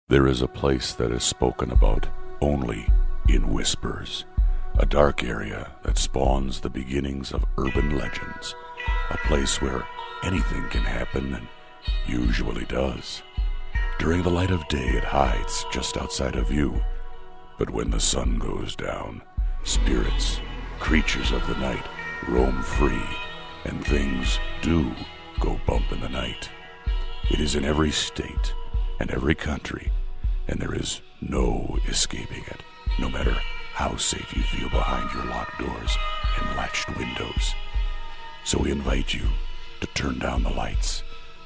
There is a place that is spoken about only in whispers, a dark area that spawns the beginnings of urban legends, a place where anything can happen and usually does. During the light of day, it hides just outside of view, but when the sun goes down, spirits, creatures of the night, roam free, and things do go bump in the night. It is in every state and every country, and there is no escaping it, no matter how safe you feel behind your locked doors and latched windows. So we invite you to turn down the lights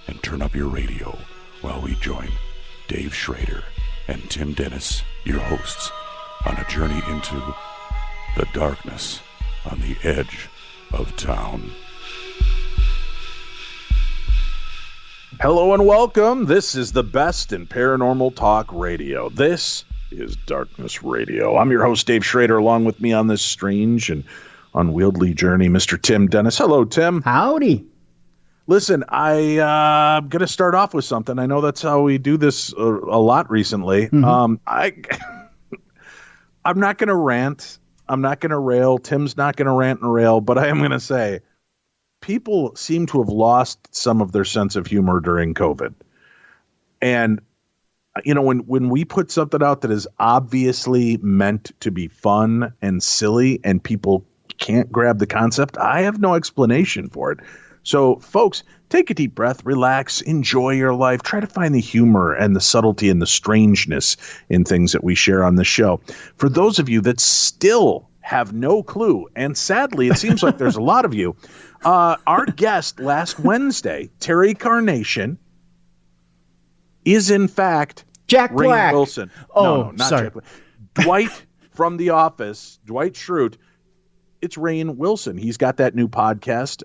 and turn up your radio while we join Dave Schrader and Tim Dennis, your hosts, on a journey into the darkness on the edge of town. Hello and welcome. This is the best in paranormal talk radio. This is Darkness Radio. I'm your host, Dave Schrader. Along with me on this strange and unwieldy journey, Mr. Tim Dennis. Hello, Tim. Howdy. Listen, I'm going to start off with something. I know that's how we do this a lot recently. Mm-hmm. I'm not going to rant. I'm not going to rail. Tim's not going to rant and rail, but I am going to say, people seem to have lost some of their sense of humor during COVID. And, you know, when we put something out that is obviously meant to be fun and silly and people can't grab the concept, I have no explanation for it. So, folks, take a deep breath, relax, enjoy your life. Try to find the humor and the subtlety and the strangeness in things that we share on the show. For those of you that still have no clue, and sadly, it seems like there's a lot of you, our guest last Wednesday, Terry Carnation, is in fact Jack Rainn Black. Wilson. Oh, no, not sorry. Jack Black. Dwight from The Office, Dwight Schrute. It's Rainn Wilson. He's got that new podcast,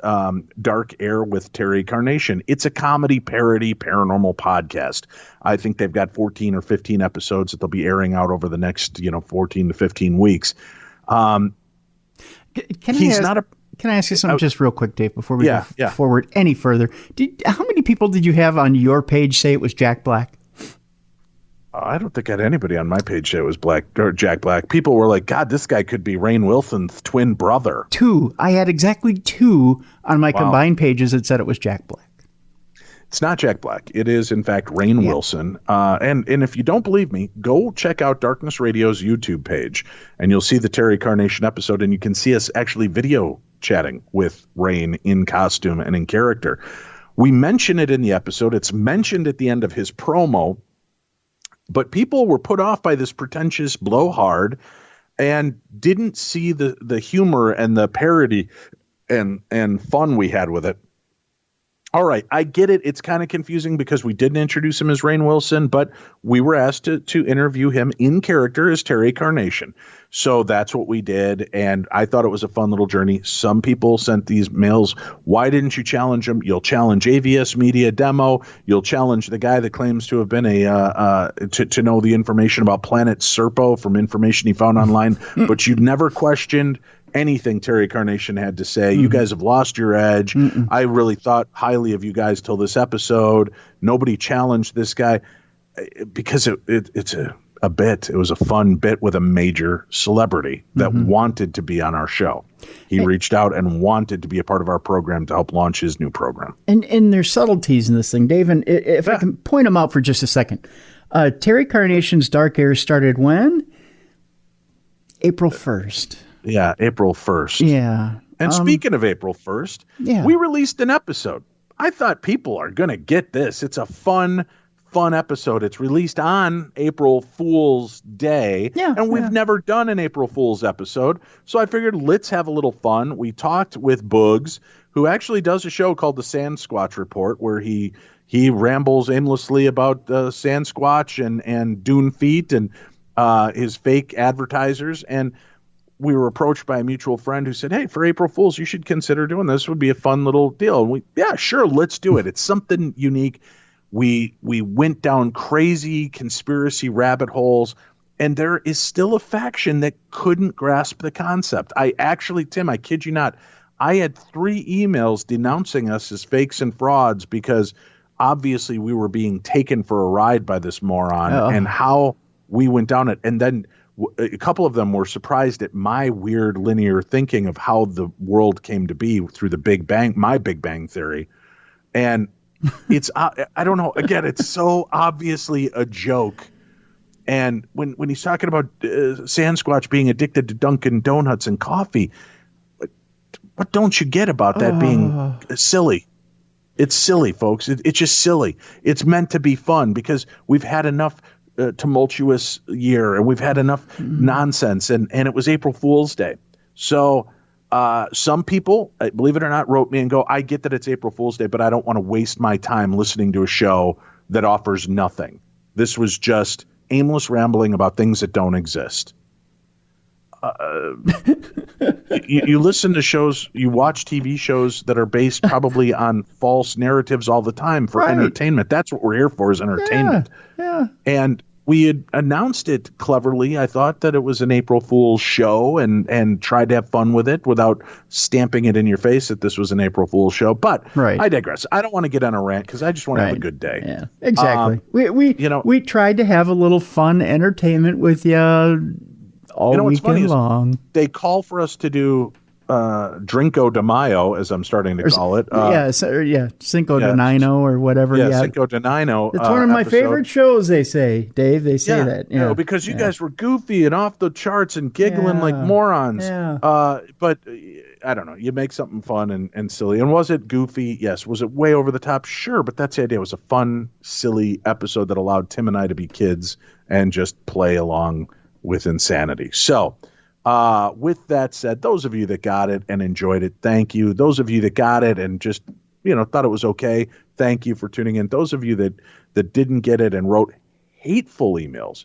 Dark Air with Terry Carnation. It's a comedy parody paranormal podcast. I think they've got 14 or 15 episodes that they'll be airing out over the next, 14 to 15 weeks. Can I ask you something just real quick, Dave, before we go forward any further? How many people did you have on your page say it was Jack Black? I don't think I had anybody on my page say it was Jack Black. People were like, God, this guy could be Rainn Wilson's twin brother. 2. I had exactly 2 on my combined pages that said it was Jack Black. It's not Jack Black. It is, in fact, Rainn Wilson. And if you don't believe me, go check out Darkness Radio's YouTube page, and you'll see the Terry Carnation episode, and you can see us actually video chatting with Rainn in costume and in character. We mention it in the episode. It's mentioned at the end of his promo, but people were put off by this pretentious blowhard and didn't see the humor and the parody and fun we had with it. All right, I get it. It's kind of confusing because we didn't introduce him as Rainn Wilson, but we were asked to interview him in character as Terry Carnation. So that's what we did, and I thought it was a fun little journey. Some people sent these mails. Why didn't you challenge him? You'll challenge AVS Media Demo. You'll challenge the guy that claims to have been to know the information about Planet Serpo from information he found online, but you never questioned anything Terry Carnation had to say. You guys have lost your edge. I really thought highly of you guys till this episode. Nobody challenged this guy because it's a bit. It was a fun bit with a major celebrity that wanted to be on our show. He reached out and wanted to be a part of our program to help launch his new program. And there's subtleties in this thing, Dave. And if I can point them out for just a second. Terry Carnation's Dark Air started when? April 1st. Yeah, April 1st. Yeah. And speaking of April 1st, we released an episode. I thought people are going to get this. It's a fun episode. It's released on April Fool's Day. Yeah, and we've never done an April Fool's episode. So I figured let's have a little fun. We talked with Boogs, who actually does a show called the Sasquatch Report, where he rambles aimlessly about Sasquatch and Dune Feet and his fake advertisers. And we were approached by a mutual friend who said, hey, for April Fools, you should consider doing this. It would be a fun little deal. And sure, let's do it. It's something unique. We went down crazy conspiracy rabbit holes, and there is still a faction that couldn't grasp the concept. Tim, I kid you not, I had 3 emails denouncing us as fakes and frauds because obviously we were being taken for a ride by this moron and how we went down it. And then a couple of them were surprised at my weird linear thinking of how the world came to be through the Big Bang, my Big Bang theory. And it's, I don't know, again, it's so obviously a joke. And when he's talking about Sasquatch being addicted to Dunkin' Donuts and coffee, what don't you get about that being silly? It's silly, folks. It's just silly. It's meant to be fun because we've had enough tumultuous year and we've had enough nonsense, and it was April Fool's Day. So some people, believe it or not, wrote me and go, I get that it's April Fool's Day, but I don't want to waste my time listening to a show that offers nothing. This was just aimless rambling about things that don't exist. You listen to shows, you watch TV shows that are based probably on false narratives all the time for entertainment. That's what we're here for, is entertainment. Yeah. And we had announced it cleverly. I thought that it was an April Fool's show and tried to have fun with it without stamping it in your face that this was an April Fool's show. But I digress. I don't want to get on a rant because I just want to have a good day. Yeah, exactly. We tried to have a little fun entertainment with you all weekend long. They call for us to do Drinko de Mayo, as I'm starting to call it. Cinco de Nino or whatever. Yeah, Cinco de Nino. It's one of my favorite shows, they say, Dave. They say that. Yeah, because you guys were goofy and off the charts and giggling like morons. Yeah. But I don't know. You make something fun and silly. And was it goofy? Yes. Was it way over the top? Sure. But that's the idea. It was a fun, silly episode that allowed Tim and I to be kids and just play along with insanity. So, with that said, those of you that got it and enjoyed it, thank you. Those of you that got it and just, thought it was okay, thank you for tuning in. Those of you that didn't get it and wrote hateful emails,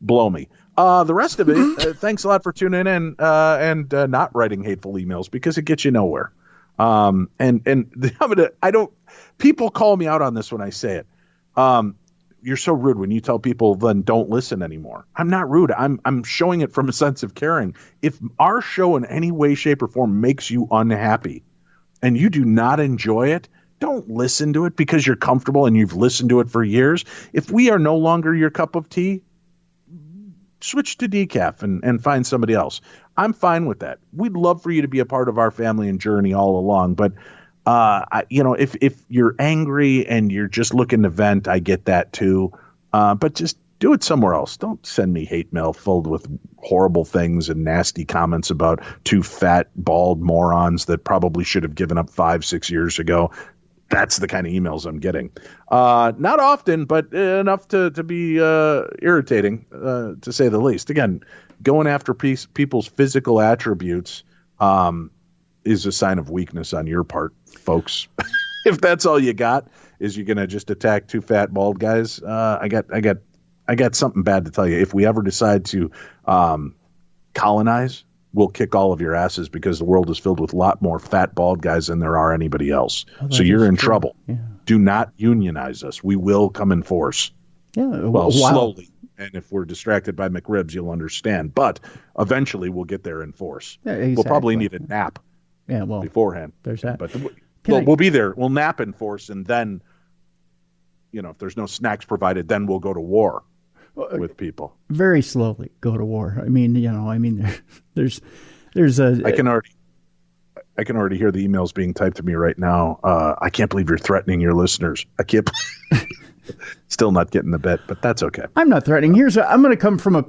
blow me. The rest of it, thanks a lot for tuning in and not writing hateful emails because it gets you nowhere. People call me out on this when I say it. You're so rude when you tell people then don't listen anymore. I'm not rude. I'm showing it from a sense of caring. If our show in any way, shape, or form makes you unhappy and you do not enjoy it, don't listen to it because you're comfortable and you've listened to it for years. If we are no longer your cup of tea, switch to decaf and find somebody else. I'm fine with that. We'd love for you to be a part of our family and journey all along, but if you're angry and you're just looking to vent, I get that too. But just do it somewhere else. Don't send me hate mail filled with horrible things and nasty comments about two fat, bald morons that probably should have given up 5-6 years ago. That's the kind of emails I'm getting. Not often, but enough to be irritating, to say the least. Again, going after people's physical attributes is a sign of weakness on your part, folks. If that's all you got, is you're gonna just attack two fat bald guys, I got something bad to tell you. If we ever decide to colonize, we'll kick all of your asses because the world is filled with a lot more fat bald guys than there are anybody else. So you're in trouble. Yeah. Do not unionize us. We will come in force. Yeah. Well, slowly. And if we're distracted by McRibs, you'll understand. But eventually we'll get there in force. Yeah, exactly. We'll probably need a nap. Yeah, well, beforehand. There's that. But we'll be there. We'll nap in force, and then, if there's no snacks provided, then we'll go to war with people. Very slowly go to war. I mean, there's a. I can already hear the emails being typed to me right now. I can't believe you're threatening your listeners. I can't. Still not getting the bit, but that's okay. I'm not threatening. I'm going to come from a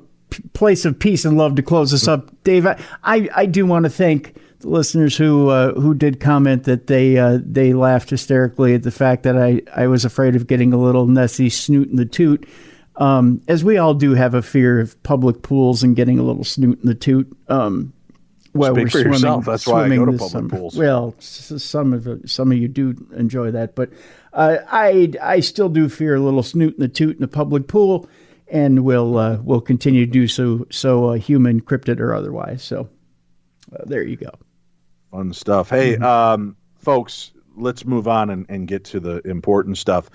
place of peace and love to close this up, Dave. I do want to thank the listeners who did comment that they laughed hysterically at the fact that I was afraid of getting a little Nessie snoot in the toot, as we all do have a fear of public pools and getting a little snoot in the toot. Well, speak for yourself. That's why I go to public pools. Well, some of you do enjoy that, but I still do fear a little snoot in the toot in a public pool, and will continue to do so human, cryptid or otherwise. So there you go. Fun stuff. Hey, folks, let's move on and get to the important stuff.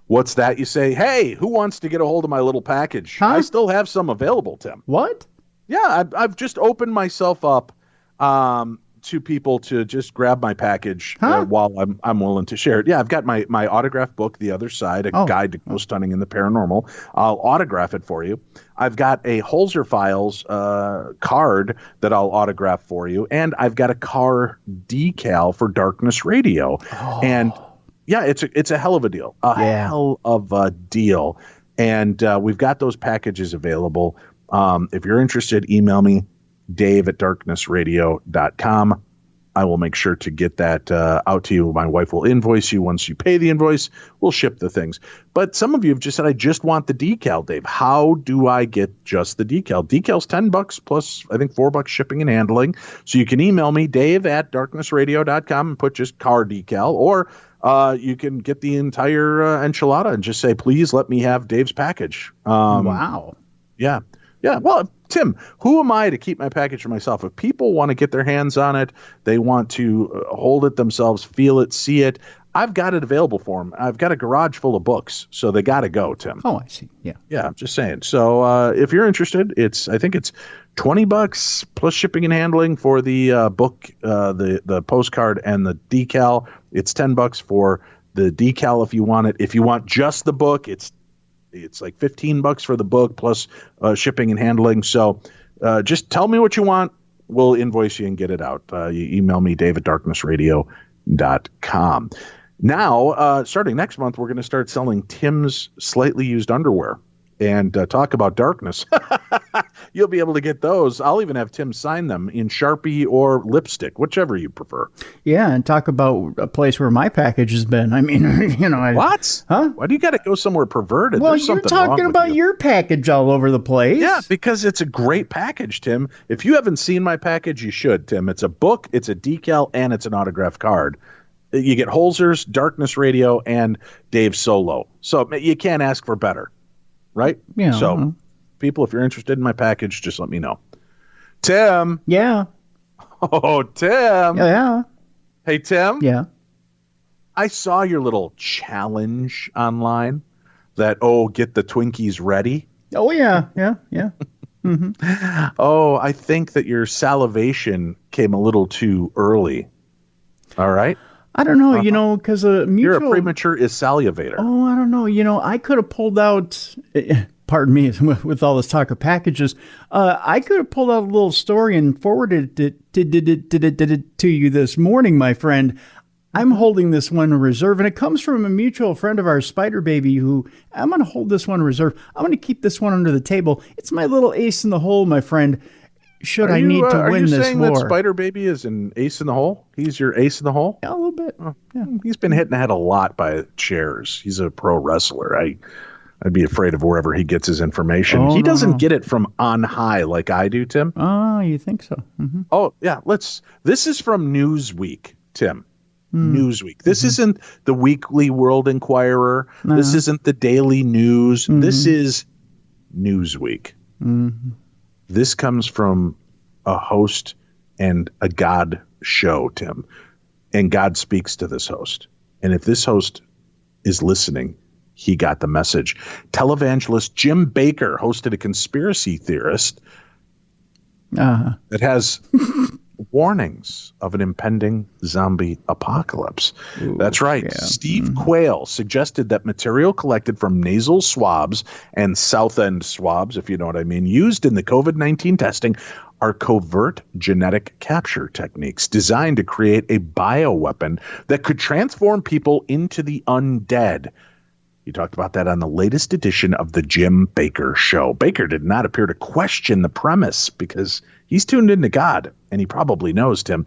What's that you say? Hey, who wants to get a hold of my little package? Huh? I still have some available, Tim. What? Yeah, I've just opened myself up to people to just grab my package while I'm willing to share it. Yeah, I've got my autograph book, The Other Side, a guide to ghost hunting and the paranormal. I'll autograph it for you. I've got a Holzer Files card that I'll autograph for you, and I've got a car decal for Darkness Radio. And yeah, it's a hell of a deal. Hell of a deal. And we've got those packages available. If you're interested, email me, dave@darknessradio.com. I will make sure to get that out to you. My wife will invoice you. Once you pay the invoice, we'll ship the things. But some of you have just said, I just want the decal, Dave. How do I get just the decal? Decal's $10 plus, I think, $4 shipping and handling. So you can email me, dave@darknessradio.com, and put just car decal. Or you can get the entire enchilada and just say, please let me have Dave's package. Wow. Yeah. Yeah. Well, Tim, who am I to keep my package for myself? If people want to get their hands on it, they want to hold it themselves, feel it, see it, I've got it available for them. I've got a garage full of books, so they got to go, Tim. Oh, I see. Yeah. Yeah, I'm just saying. So if you're interested, I think it's $20 plus shipping and handling for the book, the postcard and the decal. It's $10 for the decal if you want it. If you want just the book, it's like $15 for the book plus shipping and handling. So just tell me what you want. We'll invoice you and get it out. You email me, dave@darknessradio.com. Now, starting next month, we're going to start selling Tim's slightly used underwear and talk about darkness. You'll be able to get those. I'll even have Tim sign them in Sharpie or lipstick, whichever you prefer. Yeah, and talk about a place where my package has been. I mean, What? Huh? Why do you got to go somewhere perverted? Well, There's you're something wrong talking with about you. your package all over the place. Yeah, because it's a great package, Tim. If you haven't seen my package, you should, Tim. It's a book, it's a decal, and it's an autograph card. You get Holzer's, Darkness Radio, and Dave Solo. So you can't ask for better, right? Yeah. So, people, if you're interested in my package, just let me know. Tim. Yeah. Oh, Tim. Yeah. Hey, Tim. Yeah. I saw your little challenge online that, get the Twinkies ready. Oh, yeah. Yeah. Yeah. Mm-hmm. Oh, I think that your salivation came a little too early. All right. I don't know, because a mutual... You're a premature salivator. Oh, I don't know. I could have pulled out... Pardon me, with all this talk of packages, I could have pulled out a little story and forwarded it to you this morning, my friend. I'm holding this one in reserve, and it comes from a mutual friend of ours, Spider Baby, who I'm going to hold this one in reserve. I'm going to keep this one under the table. It's my little ace in the hole, my friend. Should I need to win this war? Are you saying that Spider Baby is an ace in the hole? He's your ace in the hole? Yeah, a little bit. Oh, yeah. He's been hit in the head a lot by chairs. He's a pro wrestler. I'd be afraid of wherever he gets his information. He doesn't get it from on high like I do, Tim. Oh, you think so? Mm-hmm. Oh, yeah. This is from Newsweek, Tim. Newsweek. This isn't the Weekly World Inquirer. No. This isn't the Daily News. Mm-hmm. This is Newsweek. Mm-hmm. This comes from a host and a God show, Tim. And God speaks to this host. And if this host is listening, he got the message. Televangelist Jim Bakker hosted a conspiracy theorist that has warnings of an impending zombie apocalypse. Ooh, that's right. Yeah. Steve Quayle suggested that material collected from nasal swabs and south end swabs, if you know what I mean, used in the COVID-19 testing are covert genetic capture techniques designed to create a bioweapon that could transform people into the undead. He talked about that on the latest edition of the Jim Bakker Show. Bakker did not appear to question the premise because he's tuned into God, and he probably knows, Tim.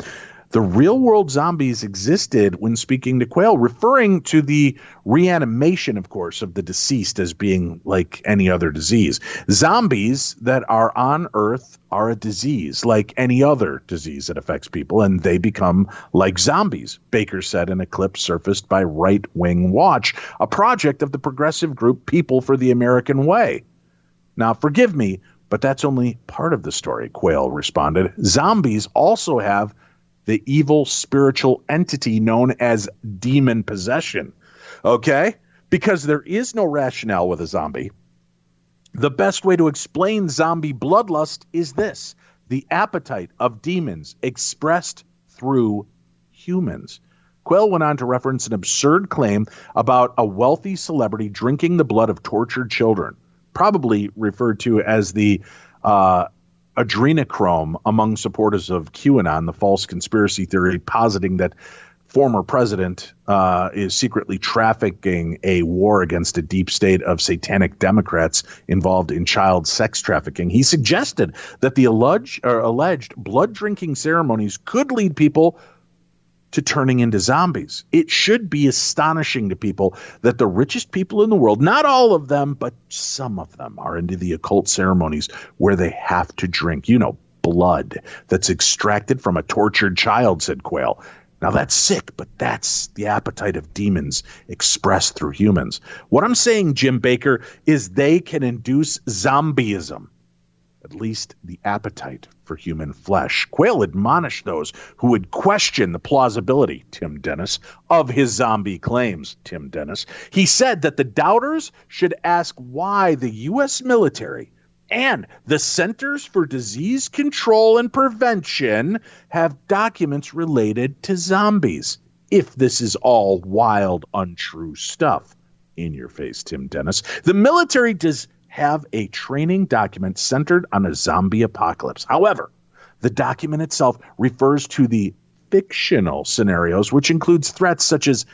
The real-world zombies existed when speaking to Quayle, referring to the reanimation, of course, of the deceased as being like any other disease. Zombies that are on Earth are a disease, like any other disease that affects people, and they become like zombies, Bakker said in a clip surfaced by Right Wing Watch, a project of the progressive group People for the American Way. Now, forgive me, but that's only part of the story, Quayle responded. Zombies also have the evil spiritual entity known as demon possession. Okay? Because there is no rationale with a zombie. The best way to explain zombie bloodlust is this: the appetite of demons expressed through humans. Quayle went on to reference an absurd claim about a wealthy celebrity drinking the blood of tortured children, probably referred to as the adrenochrome among supporters of QAnon, the false conspiracy theory positing that former president is secretly trafficking a war against a deep state of satanic Democrats involved in child sex trafficking. He suggested that the alleged blood-drinking ceremonies could lead people to turning into zombies. It should be astonishing to people that the richest people in the world, not all of them, but some of them, are into the occult ceremonies where they have to drink, blood that's extracted from a tortured child, said Quayle. Now, that's sick, but that's the appetite of demons expressed through humans. What I'm saying, Jim Baker, is they can induce zombieism, at least the appetite for human flesh. Quayle admonished those who would question the plausibility, Tim Dennis, of his zombie claims, Tim Dennis. He said that the doubters should ask why the U.S. military and the Centers for Disease Control and Prevention have documents related to zombies, if this is all wild, untrue stuff. In your face, Tim Dennis. The military does have a training document centered on a zombie apocalypse. However, the document itself refers to the fictional scenarios, which includes threats such as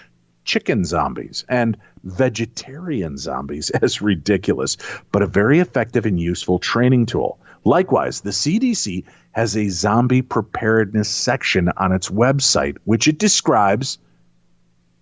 chicken zombies and vegetarian zombies, as ridiculous, but a very effective and useful training tool. Likewise, the CDC has a zombie preparedness section on its website, which it describes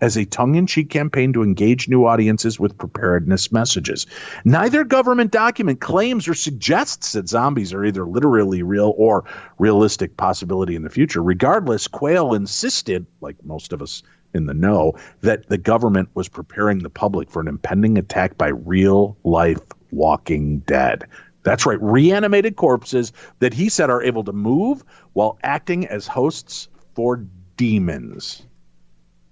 as a tongue-in-cheek campaign to engage new audiences with preparedness messages. Neither government document claims or suggests that zombies are either literally real or realistic possibility in the future. Regardless, Quayle insisted, like most of us in the know, that the government was preparing the public for an impending attack by real-life walking dead. That's right, reanimated corpses that he said are able to move while acting as hosts for demons.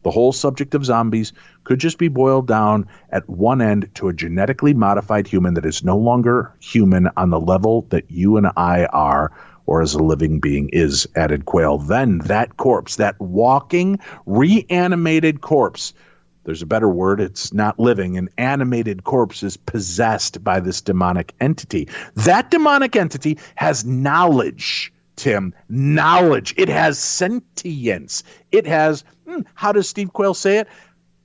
The whole subject of zombies could just be boiled down at one end to a genetically modified human that is no longer human on the level that you and I are, or as a living being is, added Quayle. Then that corpse, that walking, reanimated corpse, there's a better word, it's not living, an animated corpse is possessed by this demonic entity. That demonic entity has knowledge, Tim, knowledge. It has sentience. It has, how does Steve Quayle say it?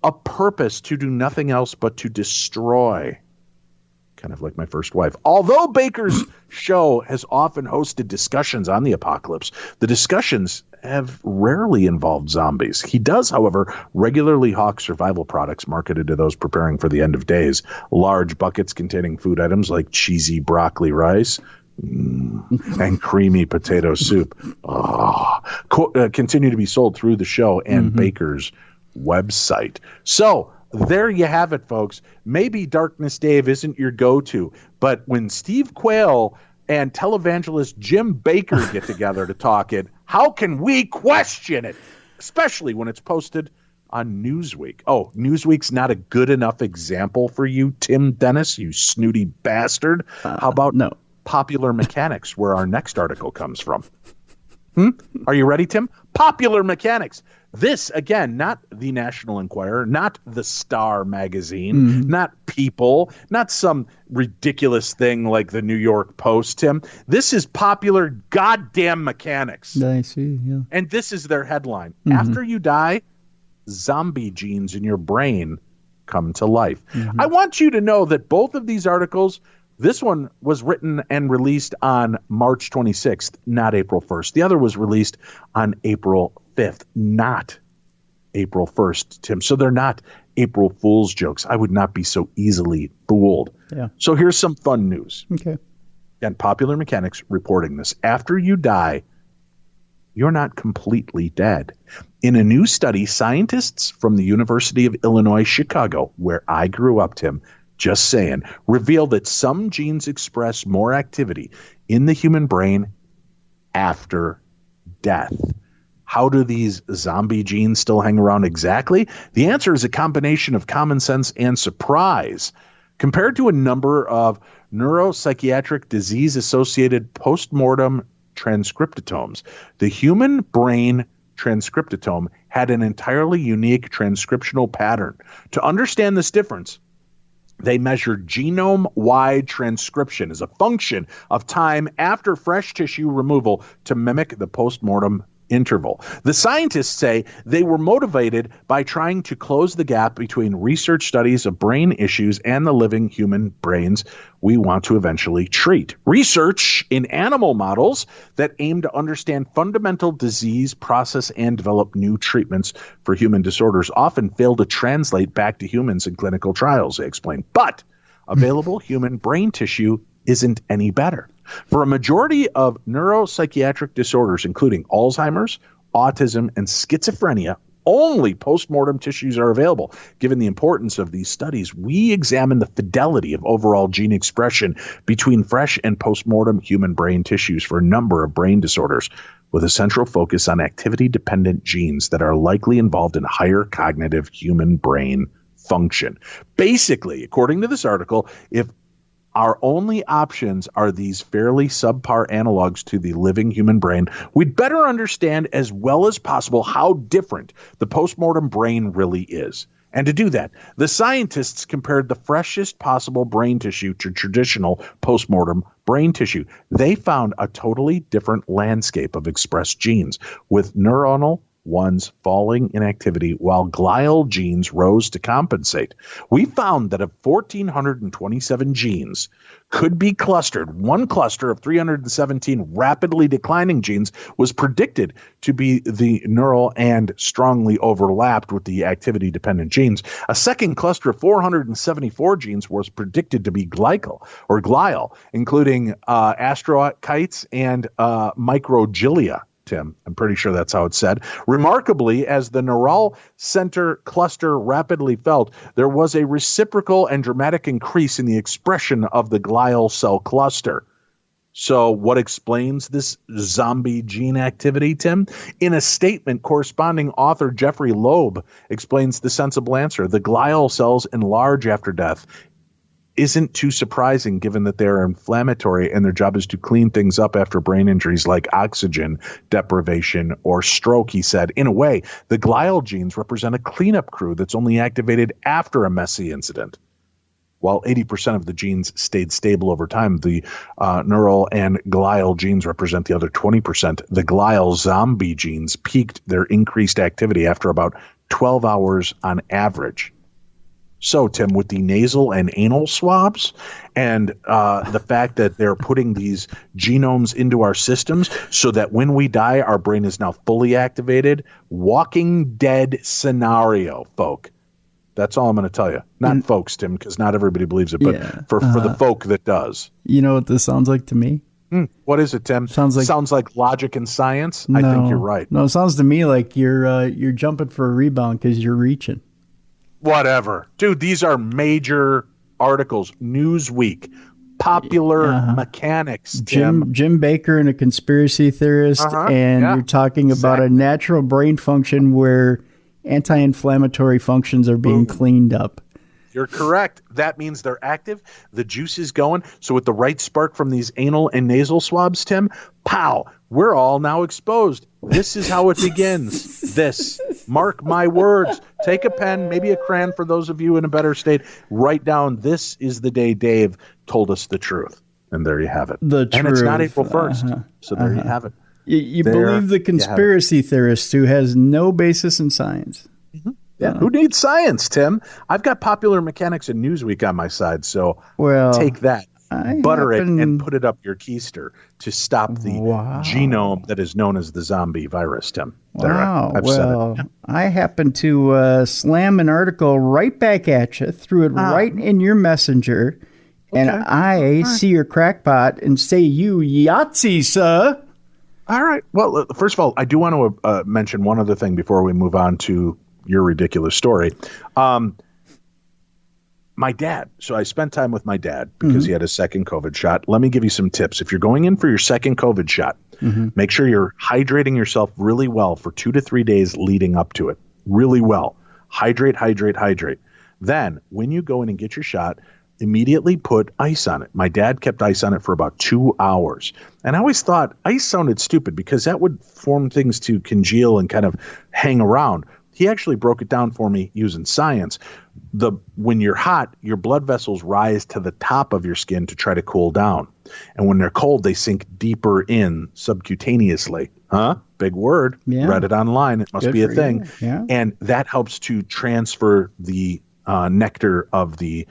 A purpose to do nothing else but to destroy. Kind of like my first wife. Although Baker's show has often hosted discussions on the apocalypse, the discussions have rarely involved zombies. He does, however, regularly hawk survival products marketed to those preparing for the end of days. Large buckets containing food items like cheesy broccoli rice, and creamy potato soup continue to be sold through the show and Baker's website. So there you have it, folks. Maybe Darkness Dave isn't your go-to, but when Steve Quayle and televangelist Jim Baker get together to talk it, how can we question it? Especially when it's posted on Newsweek. Oh, Newsweek's not a good enough example for you, Tim Dennis, you snooty bastard. How about no. Popular Mechanics, where our next article comes from? Are you ready, Tim? Popular Mechanics. This, again, not the National Enquirer, not the Star magazine, not People, not some ridiculous thing like the New York Post, Tim. This is Popular Goddamn Mechanics. I see, yeah. And this is their headline. After you die, zombie genes in your brain come to life. I want you to know that both of these articles, this one was written and released on March 26th, not April 1st. The other was released on April 5th, not April 1st, Tim. So they're not April Fool's jokes. I would not be so easily fooled. Yeah. So here's some fun news. Okay. And Popular Mechanics reporting this. After you die, you're not completely dead. In a new study, scientists from the University of Illinois, Chicago, where I grew up, Tim, just saying, reveal that some genes express more activity in the human brain after death. How do these zombie genes still hang around exactly? The answer is a combination of common sense and surprise. Compared to a number of neuropsychiatric disease-associated postmortem transcriptomes, the human brain transcriptome had an entirely unique transcriptional pattern. To understand this difference, they measured genome-wide transcription as a function of time after fresh tissue removal to mimic the postmortem interval. The scientists say they were motivated by trying to close the gap between research studies of brain issues and the living human brains we want to eventually treat. Research in animal models that aim to understand fundamental disease process and develop new treatments for human disorders often fail to translate back to humans in clinical trials, they explain. But available human brain tissue isn't any better. For a majority of neuropsychiatric disorders, including Alzheimer's, autism, and schizophrenia, only postmortem tissues are available. Given the importance of these studies, we examine the fidelity of overall gene expression between fresh and postmortem human brain tissues for a number of brain disorders, with a central focus on activity-dependent genes that are likely involved in higher cognitive human brain function. Basically, according to this article, if our only options are these fairly subpar analogs to the living human brain, we'd better understand as well as possible how different the postmortem brain really is. And to do that, the scientists compared the freshest possible brain tissue to traditional postmortem brain tissue. They found a totally different landscape of expressed genes, with neuronal ones falling in activity while glial genes rose to compensate. We found that of 1,427 genes could be clustered, one cluster of 317 rapidly declining genes was predicted to be the neural and strongly overlapped with the activity-dependent genes. A second cluster of 474 genes was predicted to be glial, including astrocytes and microglia. Tim, I'm pretty sure that's how it's said. Remarkably, as the neural center cluster rapidly fell, there was a reciprocal and dramatic increase in the expression of the glial cell cluster. So what explains this zombie gene activity, Tim? In a statement, corresponding author Jeffrey Loeb explains the sensible answer. The glial cells enlarge after death. Isn't too surprising given that they're inflammatory and their job is to clean things up after brain injuries like oxygen deprivation or stroke, he said. In a way, the glial genes represent a cleanup crew that's only activated after a messy incident. While 80% of the genes stayed stable over time, the neural and glial genes represent the other 20%. The glial zombie genes peaked their increased activity after about 12 hours on average. So, Tim, with the nasal and anal swabs and the fact that they're putting these genomes into our systems so that when we die, our brain is now fully activated, Walking Dead scenario, folk. That's all I'm going to tell you. Not folks, Tim, because not everybody believes it, but for the folk that does. You know what this sounds like to me? What is it, Tim? Sounds like logic and science? No, I think you're right. No, it sounds to me like you're jumping for a rebound because you're reaching. Whatever. Dude, these are major articles. Newsweek, Popular Mechanics, Tim. Jim Baker and a conspiracy theorist, you're talking about a natural brain function where anti-inflammatory functions are being cleaned up. You're correct. That means they're active. The juice is going. So with the right spark from these anal and nasal swabs, Tim, pow, we're all now exposed. This is how it begins. Mark my words. Take a pen, maybe a crayon for those of you in a better state. Write down, this is the day Dave told us the truth. And there you have it. And it's not April 1st. So there you have it. You believe the conspiracy theorist who has no basis in science. Mm-hmm. Yeah, who needs science, Tim? I've got Popular Mechanics and Newsweek on my side, so take that, butter it, and put it up your keister to stop the genome that is known as the zombie virus, Tim. I've said it. I happened to slam an article right back at you, threw it right in your messenger, and I see your crackpot and say, you Yahtzee, sir. All right. Well, first of all, I do want to mention one other thing before we move on to your ridiculous story. My dad. So I spent time with my dad because he had a second COVID shot. Let me give you some tips. If you're going in for your second COVID shot, make sure you're hydrating yourself really well for 2 to 3 days leading up to it. Really well. Hydrate. Then when you go in and get your shot, immediately put ice on it. My dad kept ice on it for about 2 hours. And I always thought ice sounded stupid because that would form things to congeal and kind of hang around. He actually broke it down for me using science. When you're hot, your blood vessels rise to the top of your skin to try to cool down. And when they're cold, they sink deeper in subcutaneously. Huh? Big word. Yeah. Read it online. It must Good be a for thing. you. Yeah. And that helps to transfer the nectar of the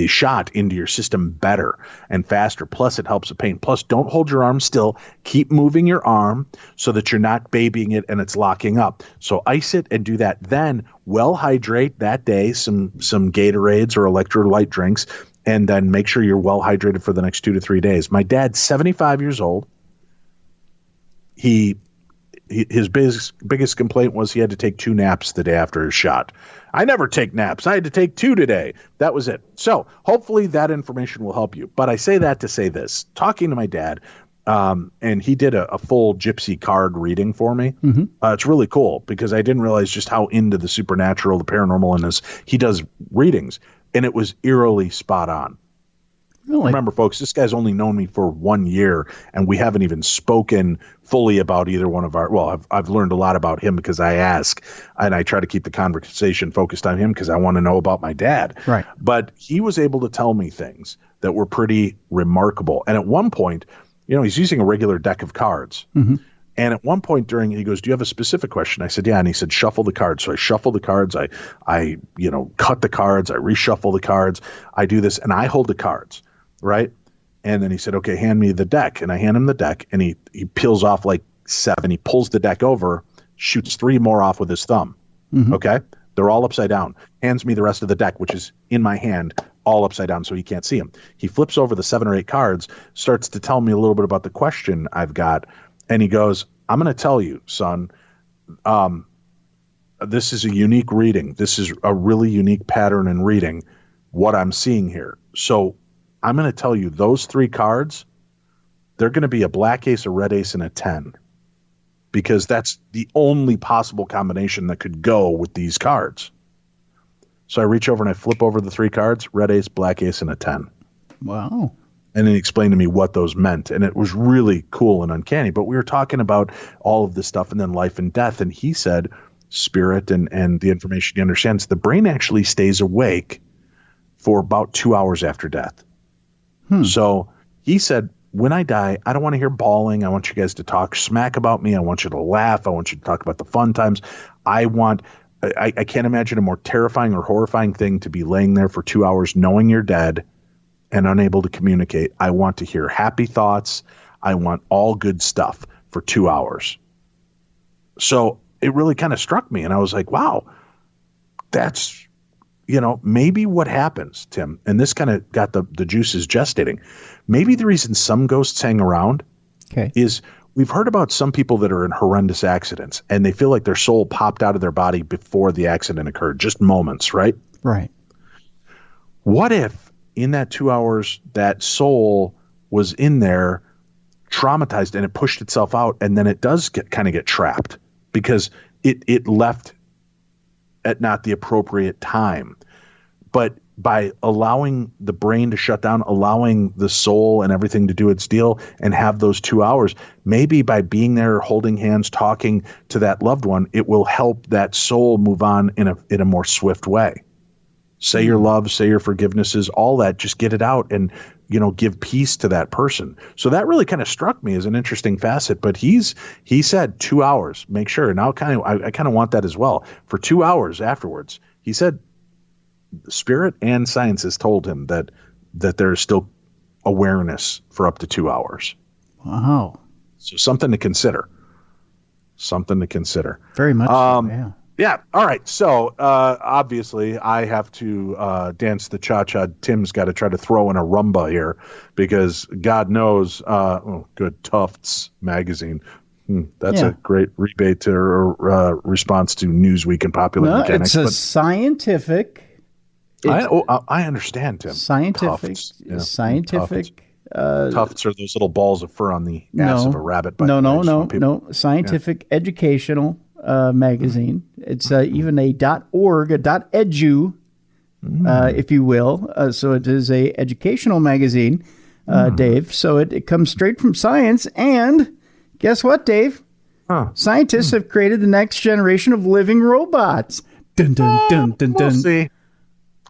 shot into your system better and faster. Plus, it helps the pain. Plus, don't hold your arm still. Keep moving your arm so that you're not babying it and it's locking up. So ice it and do that. Then well hydrate that day, some Gatorades or electrolyte drinks, and then make sure you're well hydrated for the next 2 to 3 days. My dad's 75 years old. His biggest complaint was he had to take 2 naps the day after his shot. I never take naps. I had to take 2 today. That was it. So hopefully that information will help you. But I say that to say this. Talking to my dad, and he did a full gypsy card reading for me. Mm-hmm. It's really cool because I didn't realize just how into the supernatural, the paranormal in this. He does readings, and it was eerily spot on. Really? Remember, folks, this guy's only known me for 1 year, and we haven't even spoken fully about either one of our. Well, I've learned a lot about him because I ask, and I try to keep the conversation focused on him because I want to know about my dad. Right. But he was able to tell me things that were pretty remarkable. And at one point, he's using a regular deck of cards. Mm-hmm. And at one point he goes, "Do you have a specific question?" I said, "Yeah." And he said, "Shuffle the cards." So I shuffle the cards. I cut the cards. I reshuffle the cards. I do this, and I hold the cards. Right. And then he said, "Okay, hand me the deck." And I hand him the deck, and he peels off like 7. He pulls the deck over, shoots 3 more off with his thumb. Mm-hmm. Okay. They're all upside down. Hands me the rest of the deck, which is in my hand, all upside down so he can't see them. He flips over the 7 or 8 cards, starts to tell me a little bit about the question I've got. And he goes, "I'm going to tell you, son, this is a unique reading. This is a really unique pattern in reading what I'm seeing here. So I'm going to tell you those 3 cards, they're going to be a black ace, a red ace, and a 10 because that's the only possible combination that could go with these cards." So I reach over and I flip over the 3 cards, red ace, black ace, and a 10. Wow. And then he explained to me what those meant. And it was really cool and uncanny. But we were talking about all of this stuff and then life and death. And he said spirit and the information he understands, the brain actually stays awake for about 2 hours after death. So he said, when I die, I don't want to hear bawling. I want you guys to talk smack about me. I want you to laugh. I want you to talk about the fun times. I can't imagine a more terrifying or horrifying thing to be laying there for 2 hours knowing you're dead and unable to communicate. I want to hear happy thoughts. I want all good stuff for 2 hours. So it really kind of struck me. And I was like, wow, that's, maybe what happens, Tim, and this kind of got the juices gestating. Maybe the reason some ghosts hang around is we've heard about some people that are in horrendous accidents and they feel like their soul popped out of their body before the accident occurred, just moments, right? Right. What if in that 2 hours that soul was in there traumatized and it pushed itself out and then it does get trapped because it left at not the appropriate time. But by allowing the brain to shut down, allowing the soul and everything to do its deal and have those 2 hours, maybe by being there, holding hands, talking to that loved one, it will help that soul move on in a more swift way. Say your love, say your forgivenesses, all that, just get it out and, give peace to that person. So that really kind of struck me as an interesting facet, but he said 2 hours, make sure. And I kind of want that as well. For 2 hours afterwards, he said spirit and science has told him that there's still awareness for up to 2 hours. Wow. So something to consider. Very much so, yeah. Yeah. All right. So obviously I have to dance the cha-cha. Tim's got to try to throw in a rumba here because God knows, good Tufts magazine. That's a great rebate or response to Newsweek and Popular Mechanics. It's scientific. I understand, Tim. Scientific. Tufts, yeah. Scientific. Tufts are those little balls of fur on the ass of a rabbit. No. Scientific, educational magazine. It's even a .org, a .edu if you will. So it is a educational magazine, Dave. So it comes straight from science. And guess what, Dave? Scientists have created the next generation of living robots. Dun, dun, dun, dun, We'll dun. see.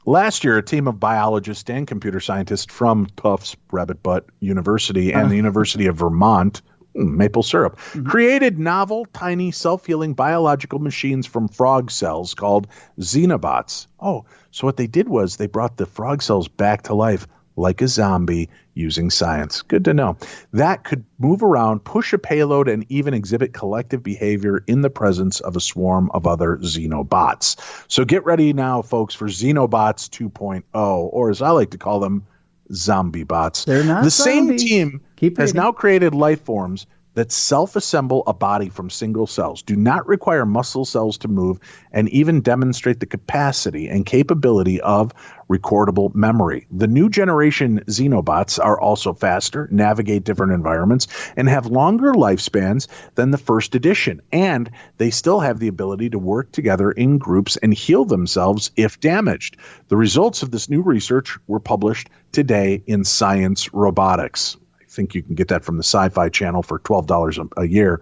Last year, a team of biologists and computer scientists from Tufts Rabbit Butt University and the University of Vermont, maple syrup, created novel, tiny, self-healing biological machines from frog cells called xenobots. Oh, so what they did was they brought the frog cells back to life like a zombie using science. Good to know. That could move around, push a payload, and even exhibit collective behavior in the presence of a swarm of other xenobots. So get ready now, folks, for Xenobots 2.0, or as I like to call them, zombie bots. They're not The zombies. same team has now created life forms that self-assemble a body from single cells, do not require muscle cells to move, and even demonstrate the capacity and capability of recordable memory. The new generation xenobots are also faster, navigate different environments, and have longer lifespans than the first edition. And they still have the ability to work together in groups and heal themselves if damaged. The results of this new research were published today in Science Robotics. I think you can get that from the Sci-Fi Channel for $12 a year.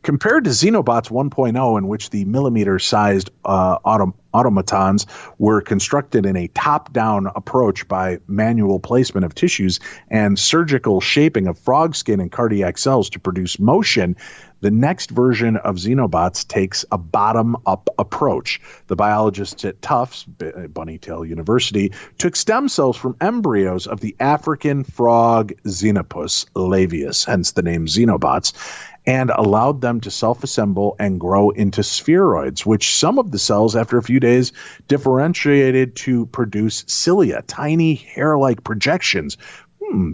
Compared to Xenobots 1.0, in which the millimeter-sized automatons were constructed in a top-down approach by manual placement of tissues and surgical shaping of frog skin and cardiac cells to produce motion, the next version of Xenobots takes a bottom-up approach. The biologists at Tufts, Bunnytail University, took stem cells from embryos of the African frog Xenopus laevius, hence the name Xenobots, and allowed them to self-assemble and grow into spheroids, which some of the cells, after a few days, differentiated to produce cilia, tiny hair-like projections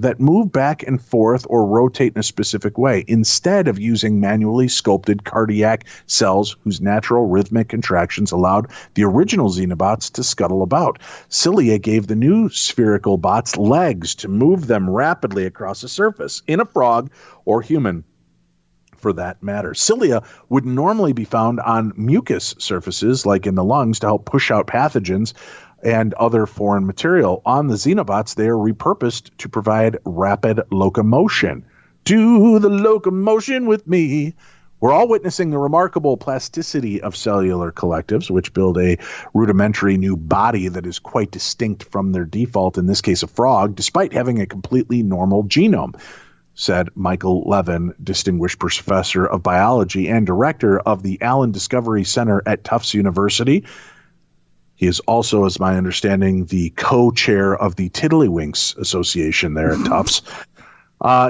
that move back and forth or rotate in a specific way, instead of using manually sculpted cardiac cells whose natural rhythmic contractions allowed the original Xenobots to scuttle about. Cilia gave the new spherical bots legs to move them rapidly across a surface, in a frog or human, for that matter. Cilia would normally be found on mucous surfaces, like in the lungs, to help push out pathogens and other foreign material. On the Xenobots, they are repurposed to provide rapid locomotion. Do the locomotion with me. We're all witnessing the remarkable plasticity of cellular collectives, which build a rudimentary new body that is quite distinct from their default, in this case a frog, despite having a completely normal genome, said Michael Levin, distinguished professor of biology and director of the Allen Discovery Center at Tufts University. He is also, as my understanding, the co-chair of the Tiddlywinks Association there at Tufts.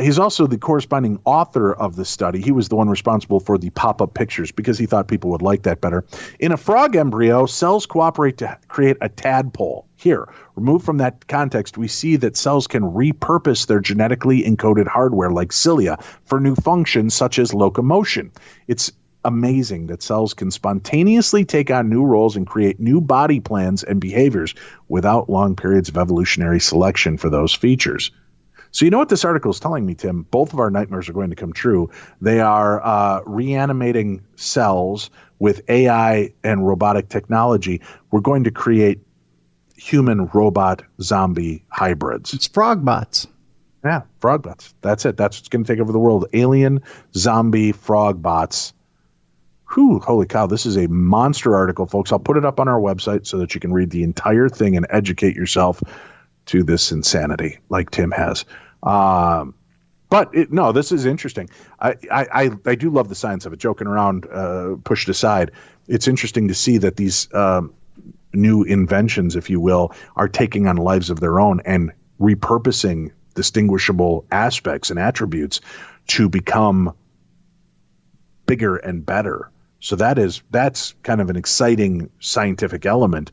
He's also the corresponding author of the study. He was the one responsible for the pop-up pictures because he thought people would like that better. In a frog embryo, cells cooperate to create a tadpole. Here, removed from that context, we see that cells can repurpose their genetically encoded hardware like cilia for new functions such as locomotion. It's amazing that cells can spontaneously take on new roles and create new body plans and behaviors without long periods of evolutionary selection for those features. So you know what this article is telling me, Tim? Both of our nightmares are going to come true. They are reanimating cells with AI and robotic technology. We're going to create human-robot zombie hybrids. It's frog bots. Yeah, frog bots. That's it. That's what's going to take over the world. Alien zombie frog bots. Whew, holy cow, this is a monster article, folks. I'll put it up on our website so that you can read the entire thing and educate yourself to this insanity like Tim has. No, this is interesting. I do love the science of it. Joking around, pushed aside. It's interesting to see that these new inventions, if you will, are taking on lives of their own and repurposing distinguishable aspects and attributes to become bigger and better. So that's kind of an exciting scientific element.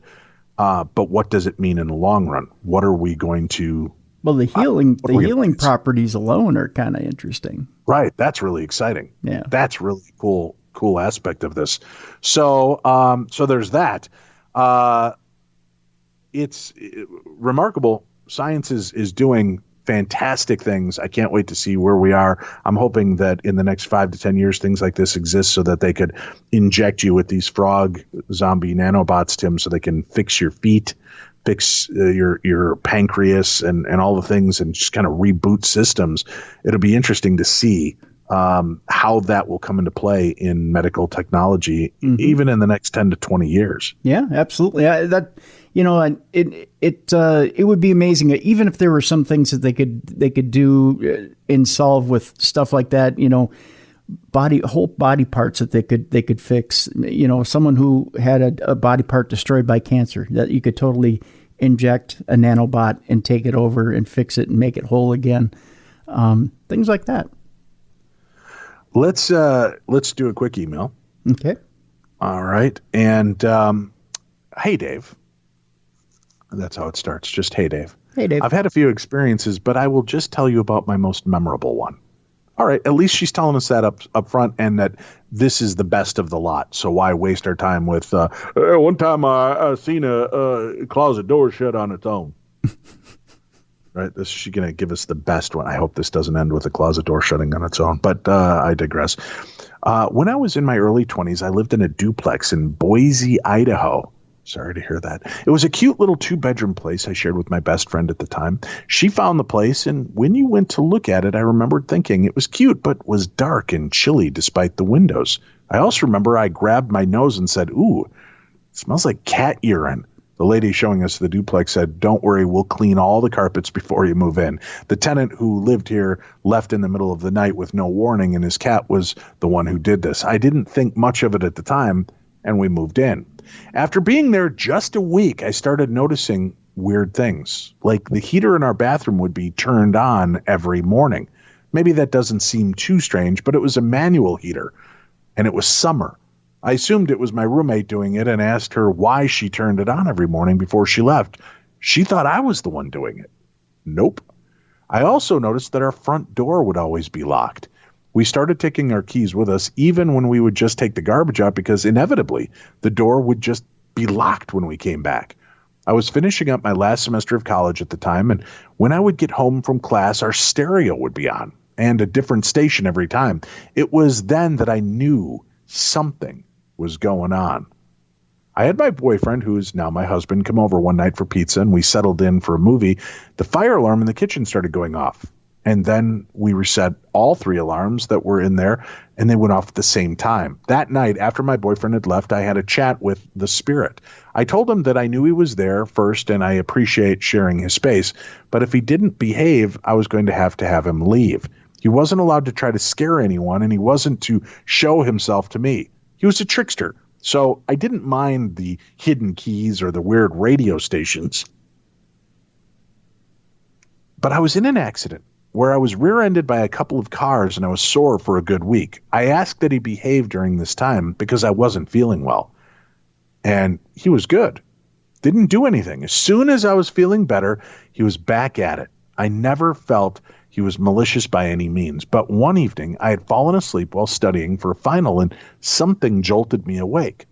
But what does it mean in the long run? What are we going to? Well, the healing properties alone are kind of interesting. Right. That's really exciting. Yeah. That's really cool aspect of this. So there's that. It's remarkable. Science is doing fantastic things. I can't wait to see where we are. I'm hoping that in the next 5 to 10 years, things like this exist so that they could inject you with these frog zombie nanobots, Tim, so they can fix your feet, fix your pancreas and all the things and just kind of reboot systems. It'll be interesting to see how that will come into play in medical technology, even in the next 10 to 20 years. Yeah, absolutely. It would be amazing, even if there were some things that they could do and solve with stuff like that. Whole body parts that they could fix. Someone who had a body part destroyed by cancer, that you could totally inject a nanobot and take it over and fix it and make it whole again. Things like that. Let's do a quick email. Okay. All right. And hey, Dave. That's how it starts. Just, hey, Dave. Hey, Dave. I've had a few experiences, but I will just tell you about my most memorable one. All right. At least she's telling us that up front, and that this is the best of the lot. So why waste our time with, one time I seen a closet door shut on its own. Right. This is she going to give us the best one. I hope this doesn't end with a closet door shutting on its own, but I digress. When I was in my early 20s, I lived in a duplex in Boise, Idaho. Sorry to hear that. It was a cute little 2-bedroom place I shared with my best friend at the time. She found the place, and when you went to look at it, I remembered thinking it was cute, but was dark and chilly despite the windows. I also remember I grabbed my nose and said, "Ooh, it smells like cat urine." The lady showing us the duplex said, "Don't worry, we'll clean all the carpets before you move in." The tenant who lived here left in the middle of the night with no warning, and his cat was the one who did this. I didn't think much of it at the time, and we moved in. After being there just a week, I started noticing weird things, like the heater in our bathroom would be turned on every morning. Maybe that doesn't seem too strange, but it was a manual heater, and it was summer. I assumed it was my roommate doing it and asked her why she turned it on every morning before she left. She thought I was the one doing it. Nope. I also noticed that our front door would always be locked. We started taking our keys with us even when we would just take the garbage out, because inevitably the door would just be locked when we came back. I was finishing up my last semester of college at the time, and when I would get home from class, our stereo would be on, and a different station every time. It was then that I knew something was going on. I had my boyfriend, who is now my husband, come over one night for pizza, and we settled in for a movie. The fire alarm in the kitchen started going off, and then we reset all 3 alarms that were in there, and they went off at the same time. That night, after my boyfriend had left, I had a chat with the spirit. I told him that I knew he was there first, and I appreciate sharing his space, but if he didn't behave, I was going to have him leave. He wasn't allowed to try to scare anyone, and he wasn't to show himself to me. He was a trickster, so I didn't mind the hidden keys or the weird radio stations. But I was in an accident where I was rear-ended by a couple of cars, and I was sore for a good week. I asked that he behave during this time because I wasn't feeling well. And he was good. Didn't do anything. As soon as I was feeling better, he was back at it. I never felt he was malicious by any means, but one evening I had fallen asleep while studying for a final, and something jolted me awake.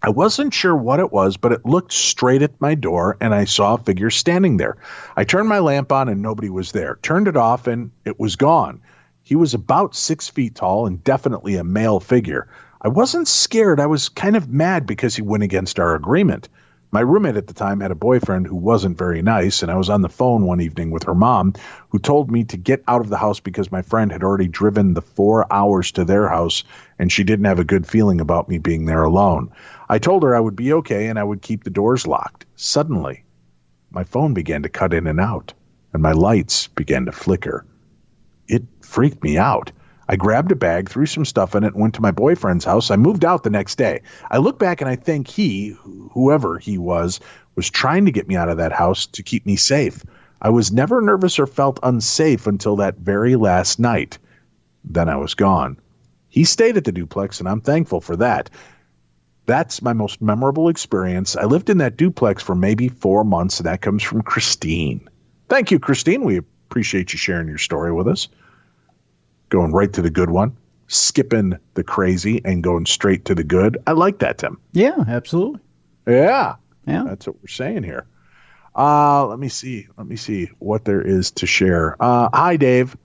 I wasn't sure what it was, but it looked straight at my door, and I saw a figure standing there. I turned my lamp on, and nobody was there. Turned it off, and it was gone. He was about 6 feet tall and definitely a male figure. I wasn't scared. I was kind of mad because he went against our agreement. My roommate at the time had a boyfriend who wasn't very nice, and I was on the phone one evening with her mom, who told me to get out of the house because my friend had already driven the 4 hours to their house, and she didn't have a good feeling about me being there alone. I told her I would be okay and I would keep the doors locked. Suddenly, my phone began to cut in and out, and my lights began to flicker. It freaked me out. I grabbed a bag, threw some stuff in it, and went to my boyfriend's house. I moved out the next day. I look back and I think he, whoever he was trying to get me out of that house to keep me safe. I was never nervous or felt unsafe until that very last night. Then I was gone. He stayed at the duplex, and I'm thankful for that. That's my most memorable experience. I lived in that duplex for maybe 4 months, and that comes from Christine. Thank you, Christine. We appreciate you sharing your story with us. Going right to the good one, skipping the crazy and going straight to the good. I like that, Tim. Yeah, absolutely. Yeah. That's what we're saying here. Let me see what there is to share. Hi, Dave.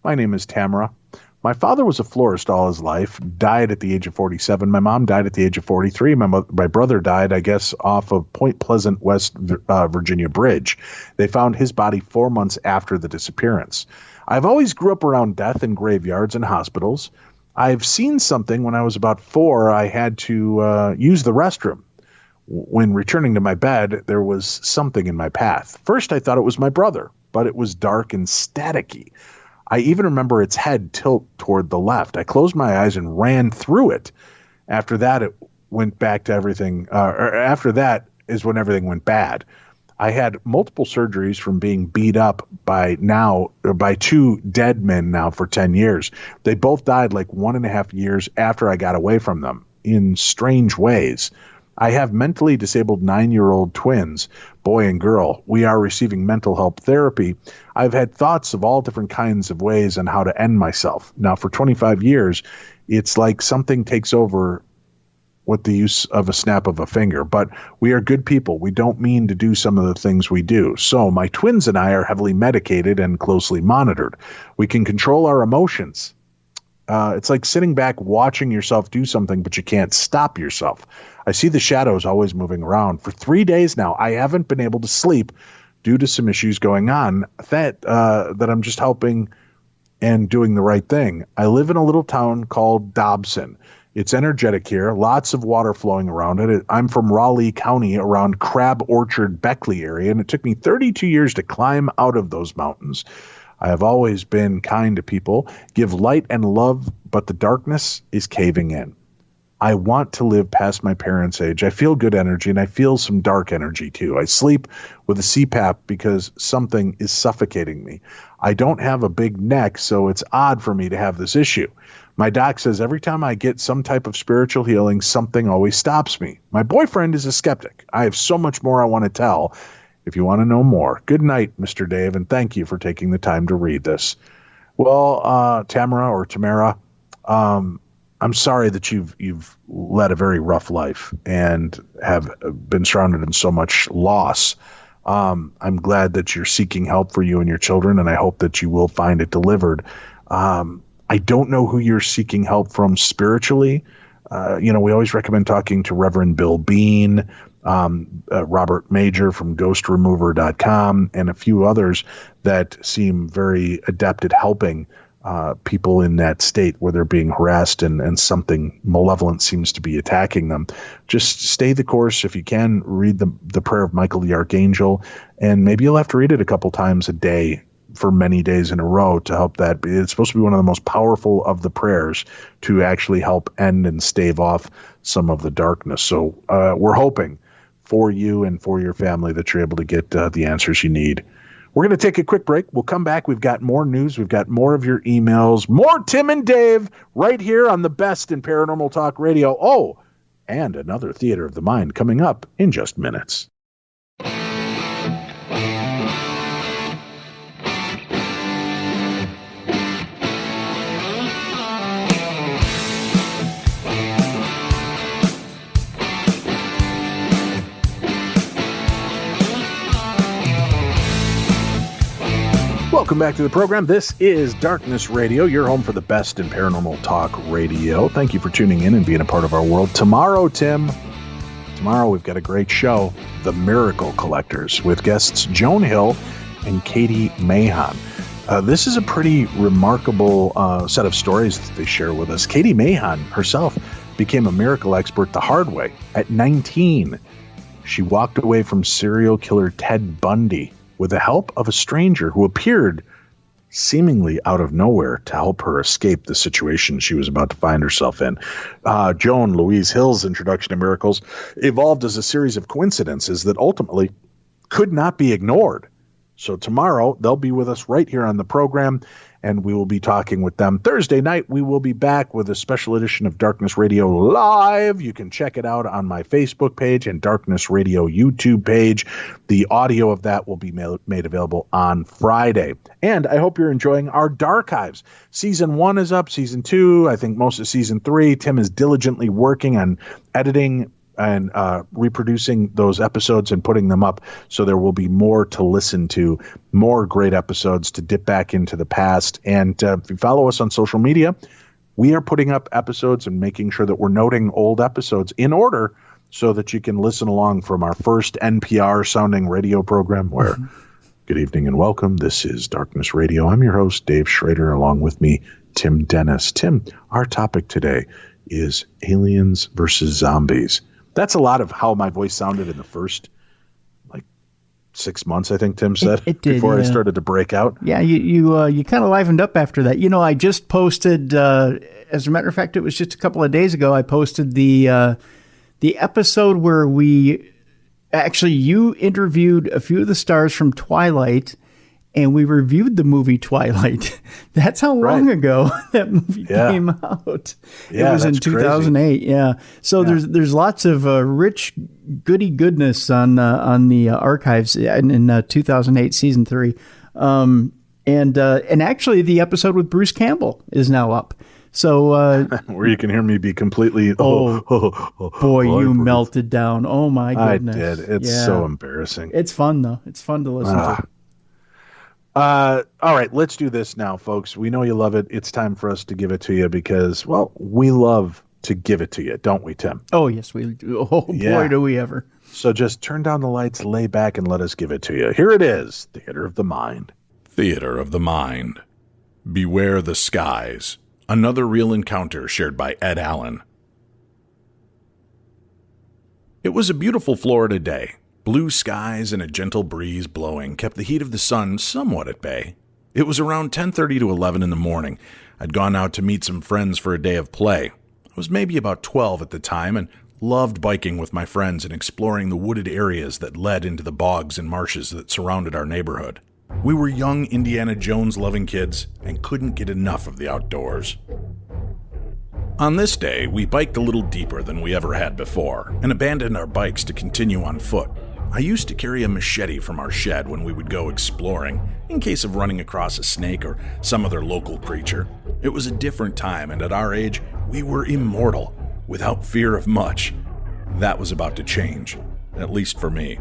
My name is Tamara. My father was a florist all his life, died at the age of 47. My mom died at the age of 43. My brother died, I guess, off of Point Pleasant, West Virginia Bridge. They found his body 4 months after the disappearance. I've always grew up around death in graveyards and hospitals. I've seen something when I was about 4. I had to use the restroom. When returning to my bed, there was something in my path. First, I thought it was my brother, but it was dark and staticky. I even remember its head tilt toward the left. I closed my eyes and ran through it. After that, it went back to everything. After that is when everything went bad. I had multiple surgeries from being beat up by 2 dead men now for 10 years. They both died like 1.5 years after I got away from them in strange ways. I have mentally disabled 9-year-old twins, boy and girl. We are receiving mental health therapy. I've had thoughts of all different kinds of ways on how to end myself. Now, for 25 years, it's like something takes over with the use of a snap of a finger. But we are good people. We don't mean to do some of the things we do. So my twins and I are heavily medicated and closely monitored. We can control our emotions. It's like sitting back watching yourself do something, but you can't stop yourself. I see the shadows always moving around. For 3 days now, I haven't been able to sleep due to some issues going on that I'm just helping and doing the right thing. I live in a little town called Dobson. It's energetic here, lots of water flowing around it. I'm from Raleigh County around Crab Orchard, Beckley area, and it took me 32 years to climb out of those mountains. I have always been kind to people, give light and love, but the darkness is caving in. I want to live past my parents' age. I feel good energy, and I feel some dark energy, too. I sleep with a CPAP because something is suffocating me. I don't have a big neck, so it's odd for me to have this issue. My doc says every time I get some type of spiritual healing, something always stops me. My boyfriend is a skeptic. I have so much more I want to tell. If you want to know more, good night, Mr. Dave, and thank you for taking the time to read this. Well, Tamara, I'm sorry that you've led a very rough life and have been surrounded in so much loss. I'm glad that you're seeking help for you and your children, and I hope that you will find it delivered. I don't know who you're seeking help from spiritually. We always recommend talking to Reverend Bill Bean, Robert Major from GhostRemover.com, and a few others that seem very adept at helping people in that state where they're being harassed and something malevolent seems to be attacking them. Just stay the course. If you can, read the prayer of Michael the Archangel, and maybe you'll have to read it a couple times a day for many days in a row to help that. It's supposed to be one of the most powerful of the prayers to actually help end and stave off some of the darkness. So we're hoping for you and for your family that you're able to get the answers you need. We're going to take a quick break. We'll come back. We've got more news. We've got more of your emails, more Tim and Dave right here on the best in Paranormal Talk Radio. Oh, and another Theater of the Mind coming up in just minutes. Welcome back to the program. This is Darkness Radio, your home for the best in Paranormal Talk Radio. Thank you for tuning in and being a part of our world. Tomorrow we've got a great show, The Miracle Collectors, with guests Joan Hill and Katie Mahon. This is a pretty remarkable set of stories that they share with us. Katie Mahon herself became a miracle expert the hard way. At 19, she walked away from serial killer Ted Bundy with the help of a stranger who appeared seemingly out of nowhere to help her escape the situation she was about to find herself in. Joan Louise Hill's introduction to miracles evolved as a series of coincidences that ultimately could not be ignored. So tomorrow, they'll be with us right here on the program, and we will be talking with them. Thursday night, we will be back with a special edition of Darkness Radio Live. You can check it out on my Facebook page and Darkness Radio YouTube page. The audio of that will be made available on Friday. And I hope you're enjoying our Darchives. Season 1 is up. Season 2, I think most of Season 3. Tim is diligently working on editing and reproducing those episodes and putting them up, so there will be more to listen to, more great episodes to dip back into the past. And if you follow us on social media, we are putting up episodes and making sure that we're noting old episodes in order so that you can listen along from our first NPR-sounding radio program where, good evening and welcome, this is Darkness Radio. I'm your host, Dave Schrader, along with me, Tim Dennis. Tim, our topic today is aliens versus zombies. That's a lot of how my voice sounded in the first, 6 months, I think Tim said, it did, before I started to break out. Yeah, you kind of livened up after that. I just posted, as a matter of fact, it was just a couple of days ago, I posted the episode where you interviewed a few of the stars from Twilight, and we reviewed the movie Twilight. That's how long ago that movie came out. Yeah, it was in 2008. Crazy. Yeah. So there's lots of rich goody goodness on the archives in 2008 season 3. And actually the episode with Bruce Campbell is now up. So where you can hear me be completely boy, you melted down. Oh my goodness. I did. It's so embarrassing. It's fun though. It's fun to listen to. All right, let's do this now, folks. We know you love it. It's time for us to give it to you because, well, we love to give it to you, don't we, Tim? Oh, yes, we do. Oh, boy, do we ever. So just turn down the lights, lay back, and let us give it to you. Here it is, Theater of the Mind. Theater of the Mind. Beware the Skies. Another real encounter shared by Ed Allen. It was a beautiful Florida day. Blue skies and a gentle breeze blowing kept the heat of the sun somewhat at bay. It was around 10:30 to 11 in the morning. I'd gone out to meet some friends for a day of play. I was maybe about 12 at the time and loved biking with my friends and exploring the wooded areas that led into the bogs and marshes that surrounded our neighborhood. We were young Indiana Jones-loving kids and couldn't get enough of the outdoors. On this day, we biked a little deeper than we ever had before and abandoned our bikes to continue on foot. I used to carry a machete from our shed when we would go exploring, in case of running across a snake or some other local creature. It was a different time, and at our age, we were immortal, without fear of much. That was about to change, at least for me.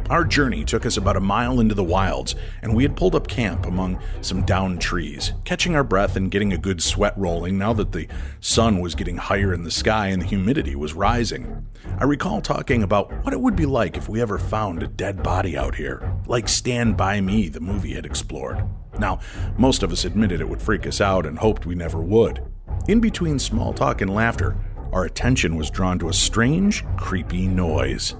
Our journey took us about a mile into the wilds, and we had pulled up camp among some downed trees, catching our breath and getting a good sweat rolling now that the sun was getting higher in the sky and the humidity was rising. I recall talking about what it would be like if we ever found a dead body out here, like Stand By Me, the movie had explored. Now, most of us admitted it would freak us out and hoped we never would. In between small talk and laughter, our attention was drawn to a strange, creepy noise.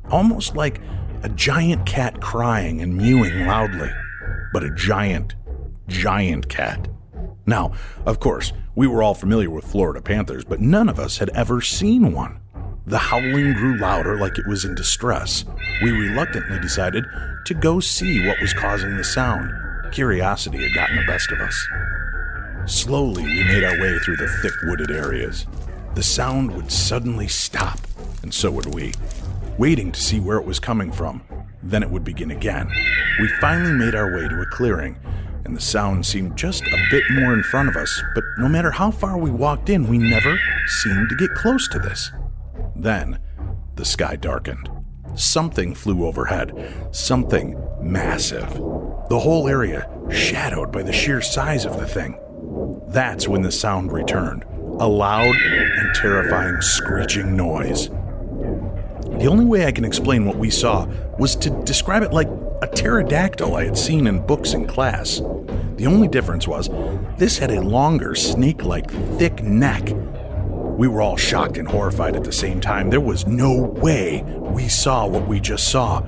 Almost like a giant cat crying and mewing loudly, but a giant cat. Now, of course, we were all familiar with Florida panthers, but none of us had ever seen one. The howling grew louder like it was in distress. We reluctantly decided to go see what was causing the sound. Curiosity had gotten the best of us. Slowly, we made our way through the thick wooded areas. The sound would suddenly stop, and so would we, waiting to see where it was coming from. Then it would begin again. We finally made our way to a clearing, and the sound seemed just a bit more in front of us, but no matter how far we walked in, we never seemed to get close to this. Then, the sky darkened. Something flew overhead, something massive. The whole area shadowed by the sheer size of the thing. That's when the sound returned, a loud and terrifying screeching noise. The only way I can explain what we saw was to describe it like a pterodactyl I had seen in books in class. The only difference was, this had a longer, snake-like, thick neck. We were all shocked and horrified at the same time. There was no way we saw what we just saw.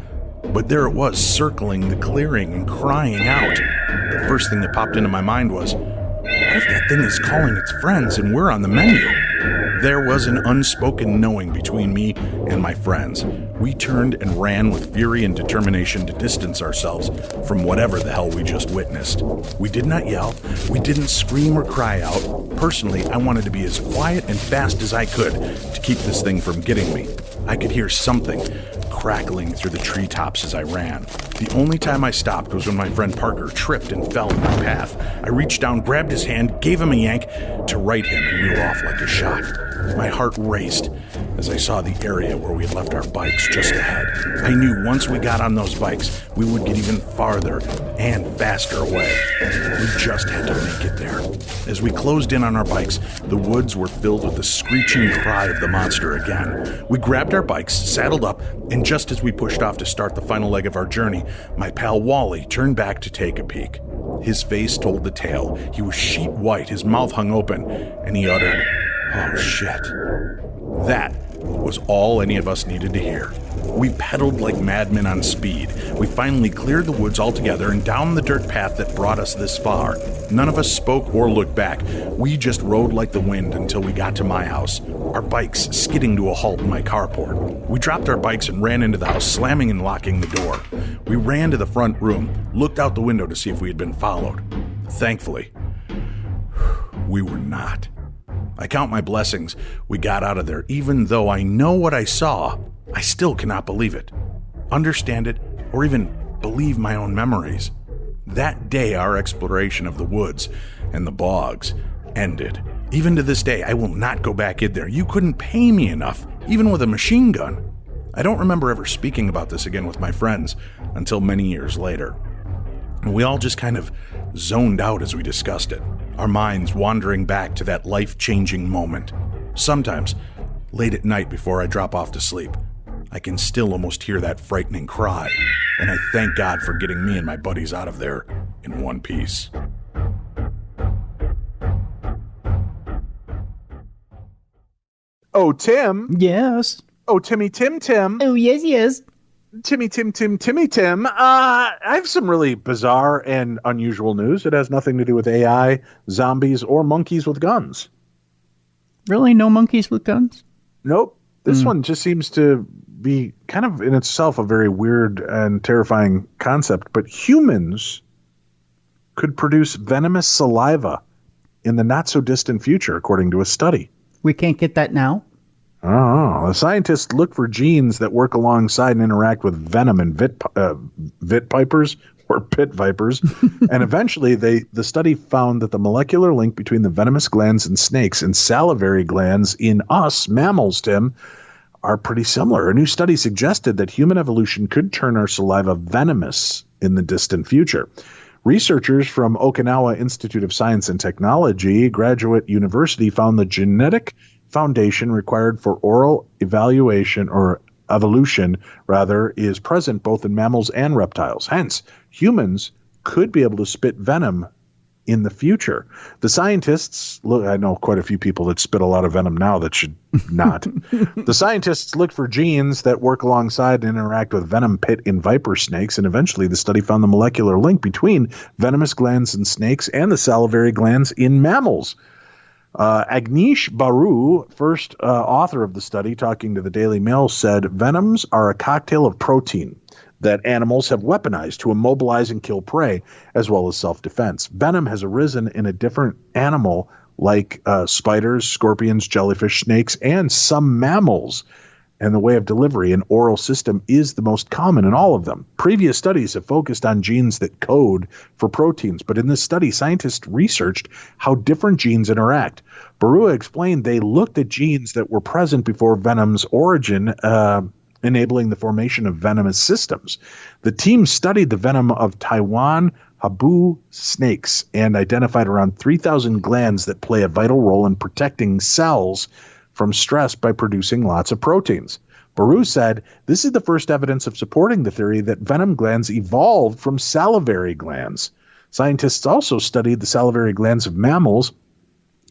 But there it was, circling the clearing and crying out. The first thing that popped into my mind was, what if that thing is calling its friends and we're on the menu? There was an unspoken knowing between me and my friends. We turned and ran with fury and determination to distance ourselves from whatever the hell we just witnessed. We did not yell. We didn't scream or cry out. Personally, I wanted to be as quiet and fast as I could to keep this thing from getting me. I could hear something crackling through the treetops as I ran. The only time I stopped was when my friend Parker tripped and fell in my path. I reached down, grabbed his hand, gave him a yank to right him, and we were off like a shot. My heart raced as I saw the area where we had left our bikes just ahead. I knew once we got on those bikes, we would get even farther and faster away. We just had to make it there. As we closed in on our bikes, the woods were filled with the screeching cry of the monster again. We grabbed our bikes, saddled up, and just as we pushed off to start the final leg of our journey, my pal Wally turned back to take a peek. His face told the tale. He was sheet white, his mouth hung open, and he uttered, "Oh shit." That was all any of us needed to hear. We pedaled like madmen on speed. We finally cleared the woods altogether and down the dirt path that brought us this far. None of us spoke or looked back. We just rode like the wind until we got to my house, our bikes skidding to a halt in my carport. We dropped our bikes and ran into the house, slamming and locking the door. We ran to the front room, looked out the window to see if we had been followed. Thankfully, we were not. I count my blessings we got out of there. Even though I know what I saw, I still cannot believe it, understand it, or even believe my own memories. That day, our exploration of the woods and the bogs ended. Even to this day, I will not go back in there. You couldn't pay me enough, even with a machine gun. I don't remember ever speaking about this again with my friends until many years later. We all just kind of zoned out as we discussed it, our minds wandering back to that life-changing moment. Sometimes, late at night before I drop off to sleep, I can still almost hear that frightening cry, and I thank God for getting me and my buddies out of there in one piece. Oh, Tim. Yes. Oh, Timmy Tim Tim. Oh, yes. Timmy Tim. I have some really bizarre and unusual news. It has nothing to do with AI, zombies, or monkeys with guns. Really? No monkeys with guns? Nope. This one just seems to be kind of in itself a very weird and terrifying concept. But humans could produce venomous saliva in the not-so-distant future, according to a study. We can't get that now? Oh, the scientists look for genes that work alongside and interact with venom in vit pipers or pit vipers. And eventually the study found that the molecular link between the venomous glands in snakes and salivary glands in us, mammals, Tim, are pretty similar. A new study suggested that human evolution could turn our saliva venomous in the distant future. Researchers from Okinawa Institute of Science and Technology Graduate University found the genetic foundation required for oral evolution is present both in mammals and reptiles. Hence, humans could be able to spit venom in the future. The scientists look, I know quite a few people that spit a lot of venom now that should not. The scientists looked for genes that work alongside and interact with venom pit in viper snakes, and eventually the study found the molecular link between venomous glands in snakes and the salivary glands in mammals. Agnish Baru, first author of the study, talking to the Daily Mail, said venoms are a cocktail of protein that animals have weaponized to immobilize and kill prey, as well as self-defense. Venom has arisen in a different animal like spiders, scorpions, jellyfish, snakes, and some mammals. And the way of delivery, an oral system, is the most common in all of them. Previous studies have focused on genes that code for proteins, but in this study, scientists researched how different genes interact. Barua explained they looked at genes that were present before venom's origin, enabling the formation of venomous systems. The team studied the venom of Taiwan habu snakes and identified around 3,000 glands that play a vital role in protecting cells from stress by producing lots of proteins. Baru said, this is the first evidence of supporting the theory that venom glands evolved from salivary glands. Scientists also studied the salivary glands of mammals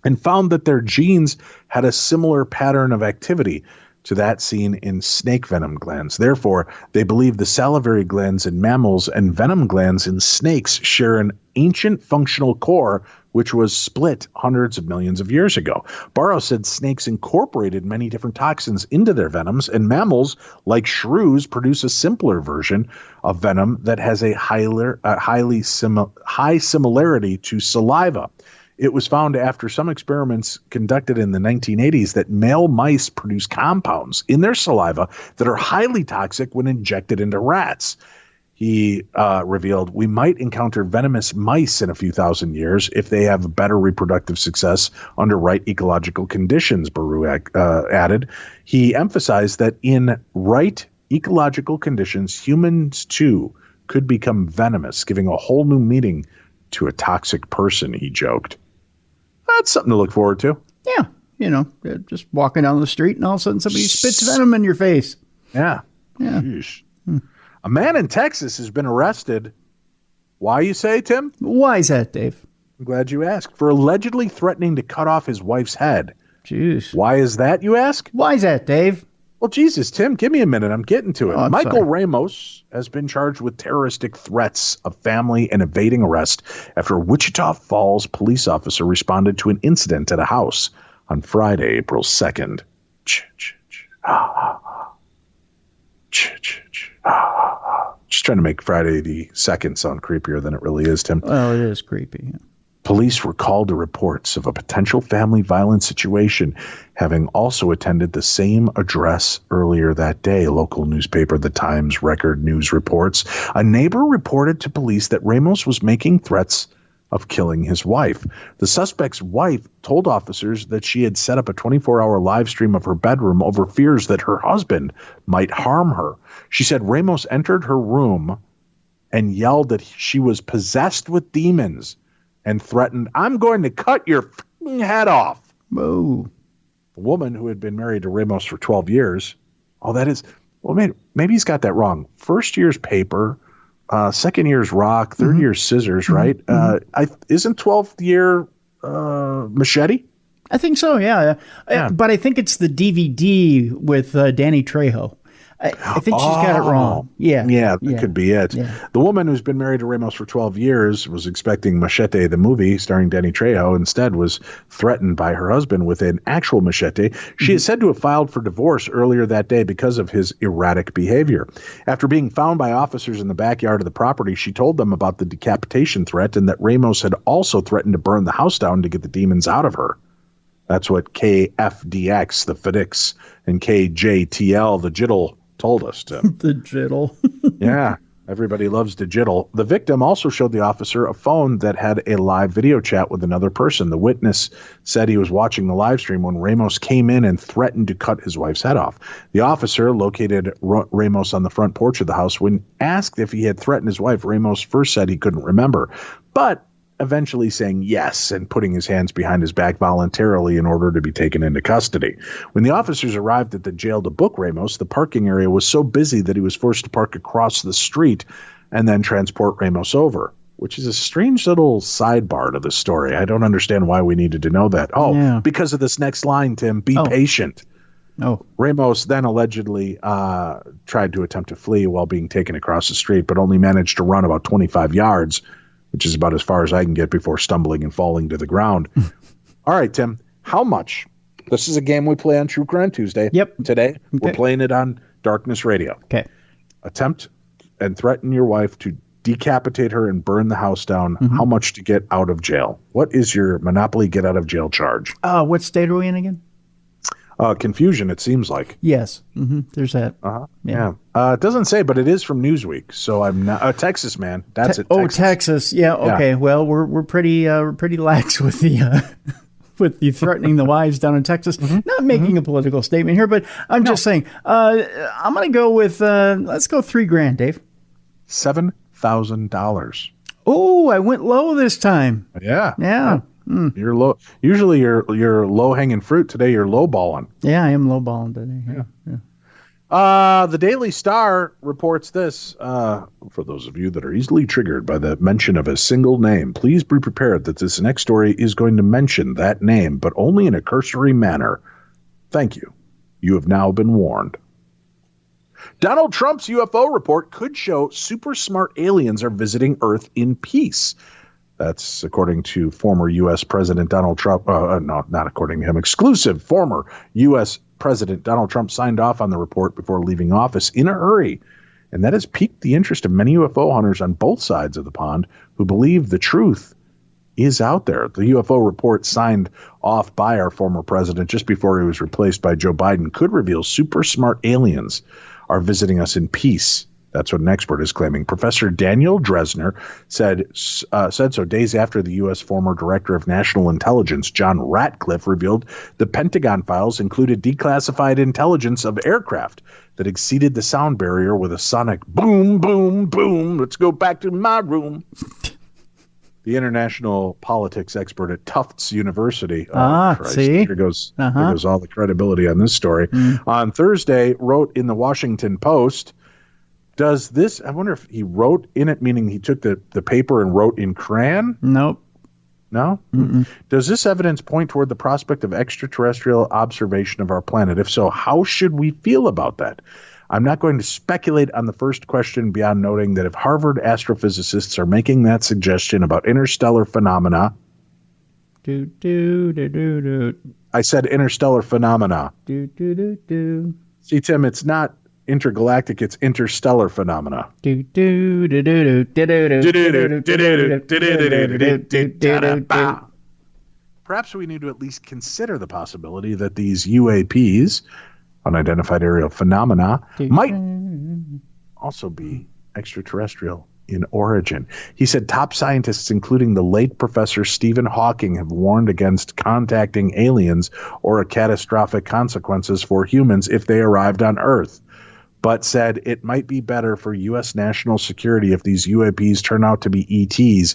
and found that their genes had a similar pattern of activity to that seen in snake venom glands. Therefore, they believe the salivary glands in mammals and venom glands in snakes share an ancient functional core which was split hundreds of millions of years ago. Barrow said snakes incorporated many different toxins into their venoms, and mammals, like shrews, produce a simpler version of venom that has a high similarity to saliva. It was found after some experiments conducted in the 1980s that male mice produce compounds in their saliva that are highly toxic when injected into rats. He revealed, we might encounter venomous mice in a few thousand years if they have better reproductive success under right ecological conditions, Baru added. He emphasized that in right ecological conditions, humans too could become venomous, giving a whole new meaning to a toxic person, he joked. That's something to look forward to. Yeah. Just walking down the street and all of a sudden somebody spits venom in your face. Yeah. Yeah. A man in Texas has been arrested. Why, you say, Tim? Why is that, Dave? I'm glad you asked. For allegedly threatening to cut off his wife's head. Jeez. Why is that, you ask? Why is that, Dave? Well, Jesus, Tim, give me a minute. I'm getting to it. Oh, Michael sorry. Ramos has been charged with terroristic threats of family and evading arrest after a Wichita Falls police officer responded to an incident at a house on Friday, April 2nd. Just trying to make Friday the 2nd sound creepier than it really is, Tim. Well, it is creepy. Yeah. Police were called to reports of a potential family violence situation, having also attended the same address earlier that day. Local newspaper The Times Record News reports. A neighbor reported to police that Ramos was making threats of killing his wife. The suspect's wife told officers that she had set up a 24-hour live stream of her bedroom over fears that her husband might harm her. She said Ramos entered her room and yelled that she was possessed with demons and threatened, I'm going to cut your head off. Whoa. The woman who had been married to Ramos for 12 years. Oh, that is, well, maybe he's got that wrong. First year's paper, second year's rock, third year's scissors, right? Isn't 12th year machete? I think so, yeah. But I think it's the DVD with Danny Trejo. I think she's got it wrong. Yeah, that could be it. Yeah. The woman who's been married to Ramos for 12 years was expecting Machete, the movie starring Danny Trejo, instead was threatened by her husband with an actual machete. She is said to have filed for divorce earlier that day because of his erratic behavior. After being found by officers in the backyard of the property, she told them about the decapitation threat and that Ramos had also threatened to burn the house down to get the demons out of her. That's what KFDX, the FedEx, and KJTL, the Jiddle, told us, Tim. The jiddle. Yeah, everybody loves the jiddle. The victim also showed the officer a phone that had a live video chat with another person. The witness said he was watching the live stream when Ramos came in and threatened to cut his wife's head off. The officer located Ramos on the front porch of the house. When asked if he had threatened his wife, Ramos first said he couldn't remember, but eventually saying yes and putting his hands behind his back voluntarily in order to be taken into custody. When the officers arrived at the jail to book Ramos, the parking area was so busy that he was forced to park across the street and then transport Ramos over, which is a strange little sidebar to the story. I don't understand why we needed to know that. Because of this next line, Tim, be patient. Ramos then allegedly tried to attempt to flee while being taken across the street, but only managed to run about 25 yards, which is about as far as I can get before stumbling and falling to the ground. All right, Tim, how much? This is a game we play on True Crime Tuesday. Yep. Today, we're playing it on Darkness Radio. Okay. Attempt and threaten your wife to decapitate her and burn the house down. How much to get out of jail? What is your Monopoly get out of jail charge? What state are we in again? Confusion, it seems like. Yes. There's that. Yeah. It doesn't say, but it is from Newsweek. So I'm not Texas, man. That's it. Texas. Yeah. Okay. Yeah. Well, we're pretty lax with the with the threatening the wives down in Texas. Not making a political statement here, but I'm just saying. I'm going to go with let's go $3,000, Dave. $7,000. Oh, I went low this time. Yeah. You're low. Usually you're low hanging fruit. Today you're low balling. Yeah, I am low balling today. The Daily Star reports this. For those of you that are easily triggered by the mention of a single name, please be prepared that this next story is going to mention that name, but only in a cursory manner. Thank you. You have now been warned. Donald Trump's UFO report could show super smart aliens are visiting Earth in peace. That's according to former U.S. President Donald Trump. No, not according to him. Exclusive. Former U.S. President Donald Trump signed off on the report before leaving office in a hurry. And that has piqued the interest of many UFO hunters on both sides of the pond who believe the truth is out there. The UFO report signed off by our former president just before he was replaced by Joe Biden could reveal super smart aliens are visiting us in peace. That's what an expert is claiming. Professor Daniel Dresner said so days after the U.S. former Director of National Intelligence, John Ratcliffe, revealed the Pentagon files included declassified intelligence of aircraft that exceeded the sound barrier with a sonic boom, boom, boom. Let's go back to my room. The international politics expert at Tufts University. See? Here goes all the credibility on this story. On Thursday, wrote in the Washington Post, does this, I wonder if he wrote in it, meaning he took the paper and wrote in crayon? Nope. No? Mm-mm. Does this evidence point toward the prospect of extraterrestrial observation of our planet? If so, how should we feel about that? I'm not going to speculate on the first question beyond noting that if Harvard astrophysicists are making that suggestion about interstellar phenomena, I said interstellar phenomena. See, Tim, it's not intergalactic, it's interstellar phenomena. Perhaps we need to at least consider the possibility that these UAPs, unidentified aerial phenomena, might also be extraterrestrial in origin. He said top scientists, including the late Professor Stephen Hawking, have warned against contacting aliens or catastrophic consequences for humans if they arrived on Earth, but said it might be better for U.S. national security if these UAPs turn out to be ETs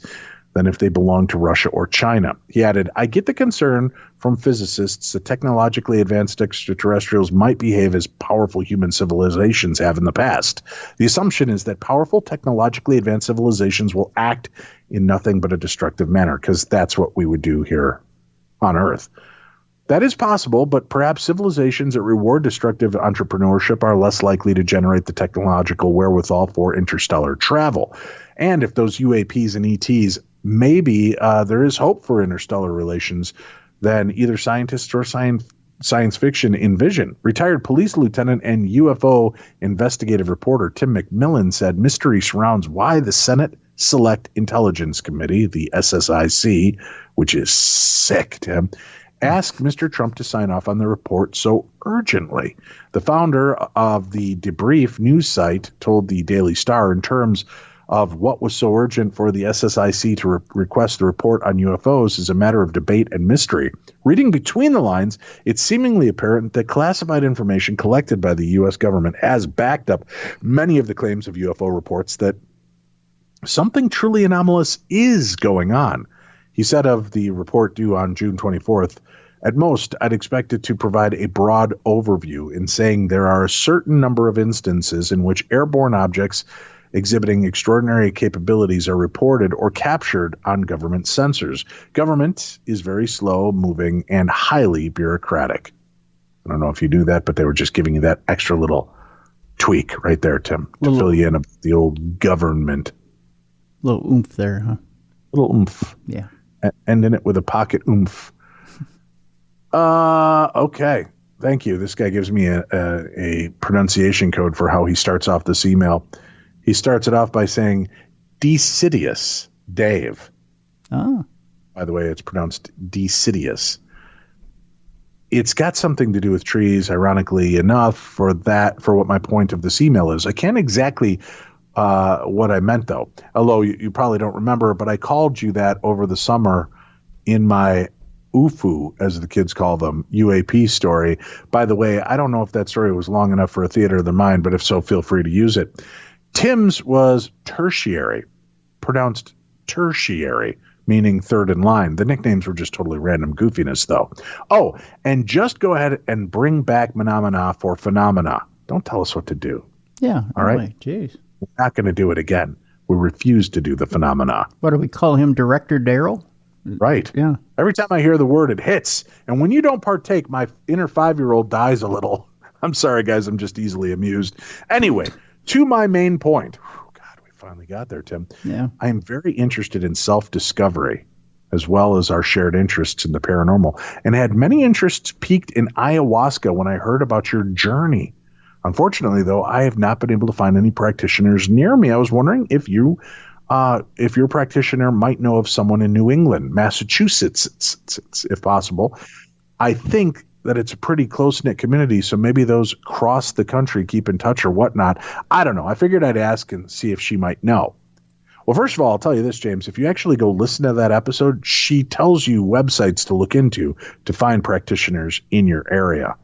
than if they belong to Russia or China. He added, I get the concern from physicists that technologically advanced extraterrestrials might behave as powerful human civilizations have in the past. The assumption is that powerful technologically advanced civilizations will act in nothing but a destructive manner, because that's what we would do here on Earth. That is possible, but perhaps civilizations that reward destructive entrepreneurship are less likely to generate the technological wherewithal for interstellar travel. And if those UAPs and ETs, maybe there is hope for interstellar relations than either scientists or science fiction envision. Retired police lieutenant and UFO investigative reporter Tim McMillan said mystery surrounds why the Senate Select Intelligence Committee, the SSIC, which is sick, Tim, asked Mr. Trump to sign off on the report so urgently. The founder of the Debrief news site told the Daily Star in terms of what was so urgent for the SSIC to request the report on UFOs is a matter of debate and mystery. Reading between the lines, it's seemingly apparent that classified information collected by the U.S. government has backed up many of the claims of UFO reports that something truly anomalous is going on. He said of the report due on June 24th, at most, I'd expect it to provide a broad overview in saying there are a certain number of instances in which airborne objects exhibiting extraordinary capabilities are reported or captured on government sensors. Government is very slow moving and highly bureaucratic. I don't know if you knew that, but they were just giving you that extra little tweak right there, Tim, to fill you in about the old government. Little oomph there, huh? Little oomph. Yeah. Ending it with a pocket oomph. Okay. Thank you. This guy gives me a pronunciation code for how he starts off this email. He starts it off by saying, Decidious Dave. Oh. By the way, it's pronounced Decidious. It's got something to do with trees, ironically enough, for what my point of this email is. I can't exactly what I meant, though. Although you probably don't remember, but I called you that over the summer in my UFU, as the kids call them, UAP story. By the way, I don't know if that story was long enough for a theater of the mind, but if so, feel free to use it. Tim's was tertiary, pronounced tertiary, meaning third in line. The nicknames were just totally random goofiness, though. Oh, and just go ahead and bring back Menomina for phenomena. Don't tell us what to do. Yeah. All right? Jeez. We're not going to do it again. We refuse to do the phenomena. What do we call him, Director Daryl? Right. Yeah. Every time I hear the word, it hits. And when you don't partake, my inner 5-year-old dies a little. I'm sorry, guys. I'm just easily amused. Anyway, to my main point. God, we finally got there, Tim. Yeah. I am very interested in self-discovery as well as our shared interests in the paranormal, and had many interests peaked in ayahuasca when I heard about your journey. Unfortunately, though, I have not been able to find any practitioners near me. I was wondering if your practitioner might know of someone in New England, Massachusetts, if possible. I think that it's a pretty close-knit community, so maybe those across the country keep in touch or whatnot. I don't know. I figured I'd ask and see if she might know. Well, first of all, I'll tell you this, James. If you actually go listen to that episode, she tells you websites to look into to find practitioners in your area.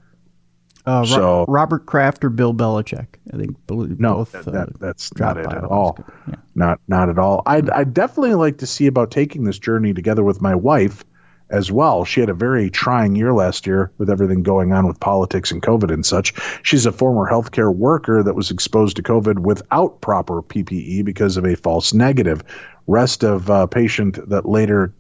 Robert Kraft or Bill Belichick, I think. No, both, that's not it at all. Yeah. Not at all. I'd definitely like to see about taking this journey together with my wife as well. She had a very trying year last year with everything going on with politics and COVID and such. She's a former healthcare worker that was exposed to COVID without proper PPE because of a false negative. Rest of patient that later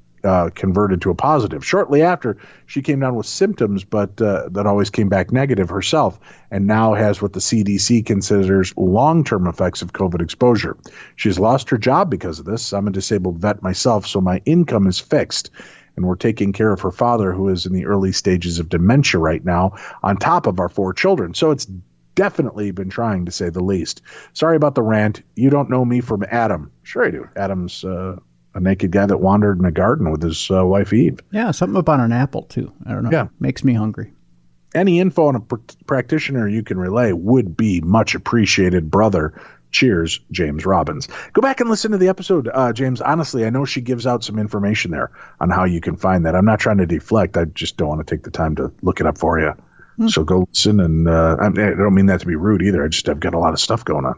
converted to a positive. Shortly after, she came down with symptoms, but that always came back negative herself, and now has what the CDC considers long-term effects of COVID exposure. She's lost her job because of this. I'm a disabled vet myself, so my income is fixed, and we're taking care of her father, who is in the early stages of dementia right now, on top of our 4 children. So it's definitely been trying, to say the least. Sorry about the rant. You don't know me from Adam. Sure I do. Adam's a naked guy that wandered in a garden with his wife Eve. Yeah, something about an apple, too. I don't know. Yeah. Makes me hungry. Any info on a practitioner you can relay would be much appreciated, brother. Cheers, James Robbins. Go back and listen to the episode, James. Honestly, I know she gives out some information there on how you can find that. I'm not trying to deflect. I just don't want to take the time to look it up for you. So go listen. And I don't mean that to be rude either. I've got a lot of stuff going on.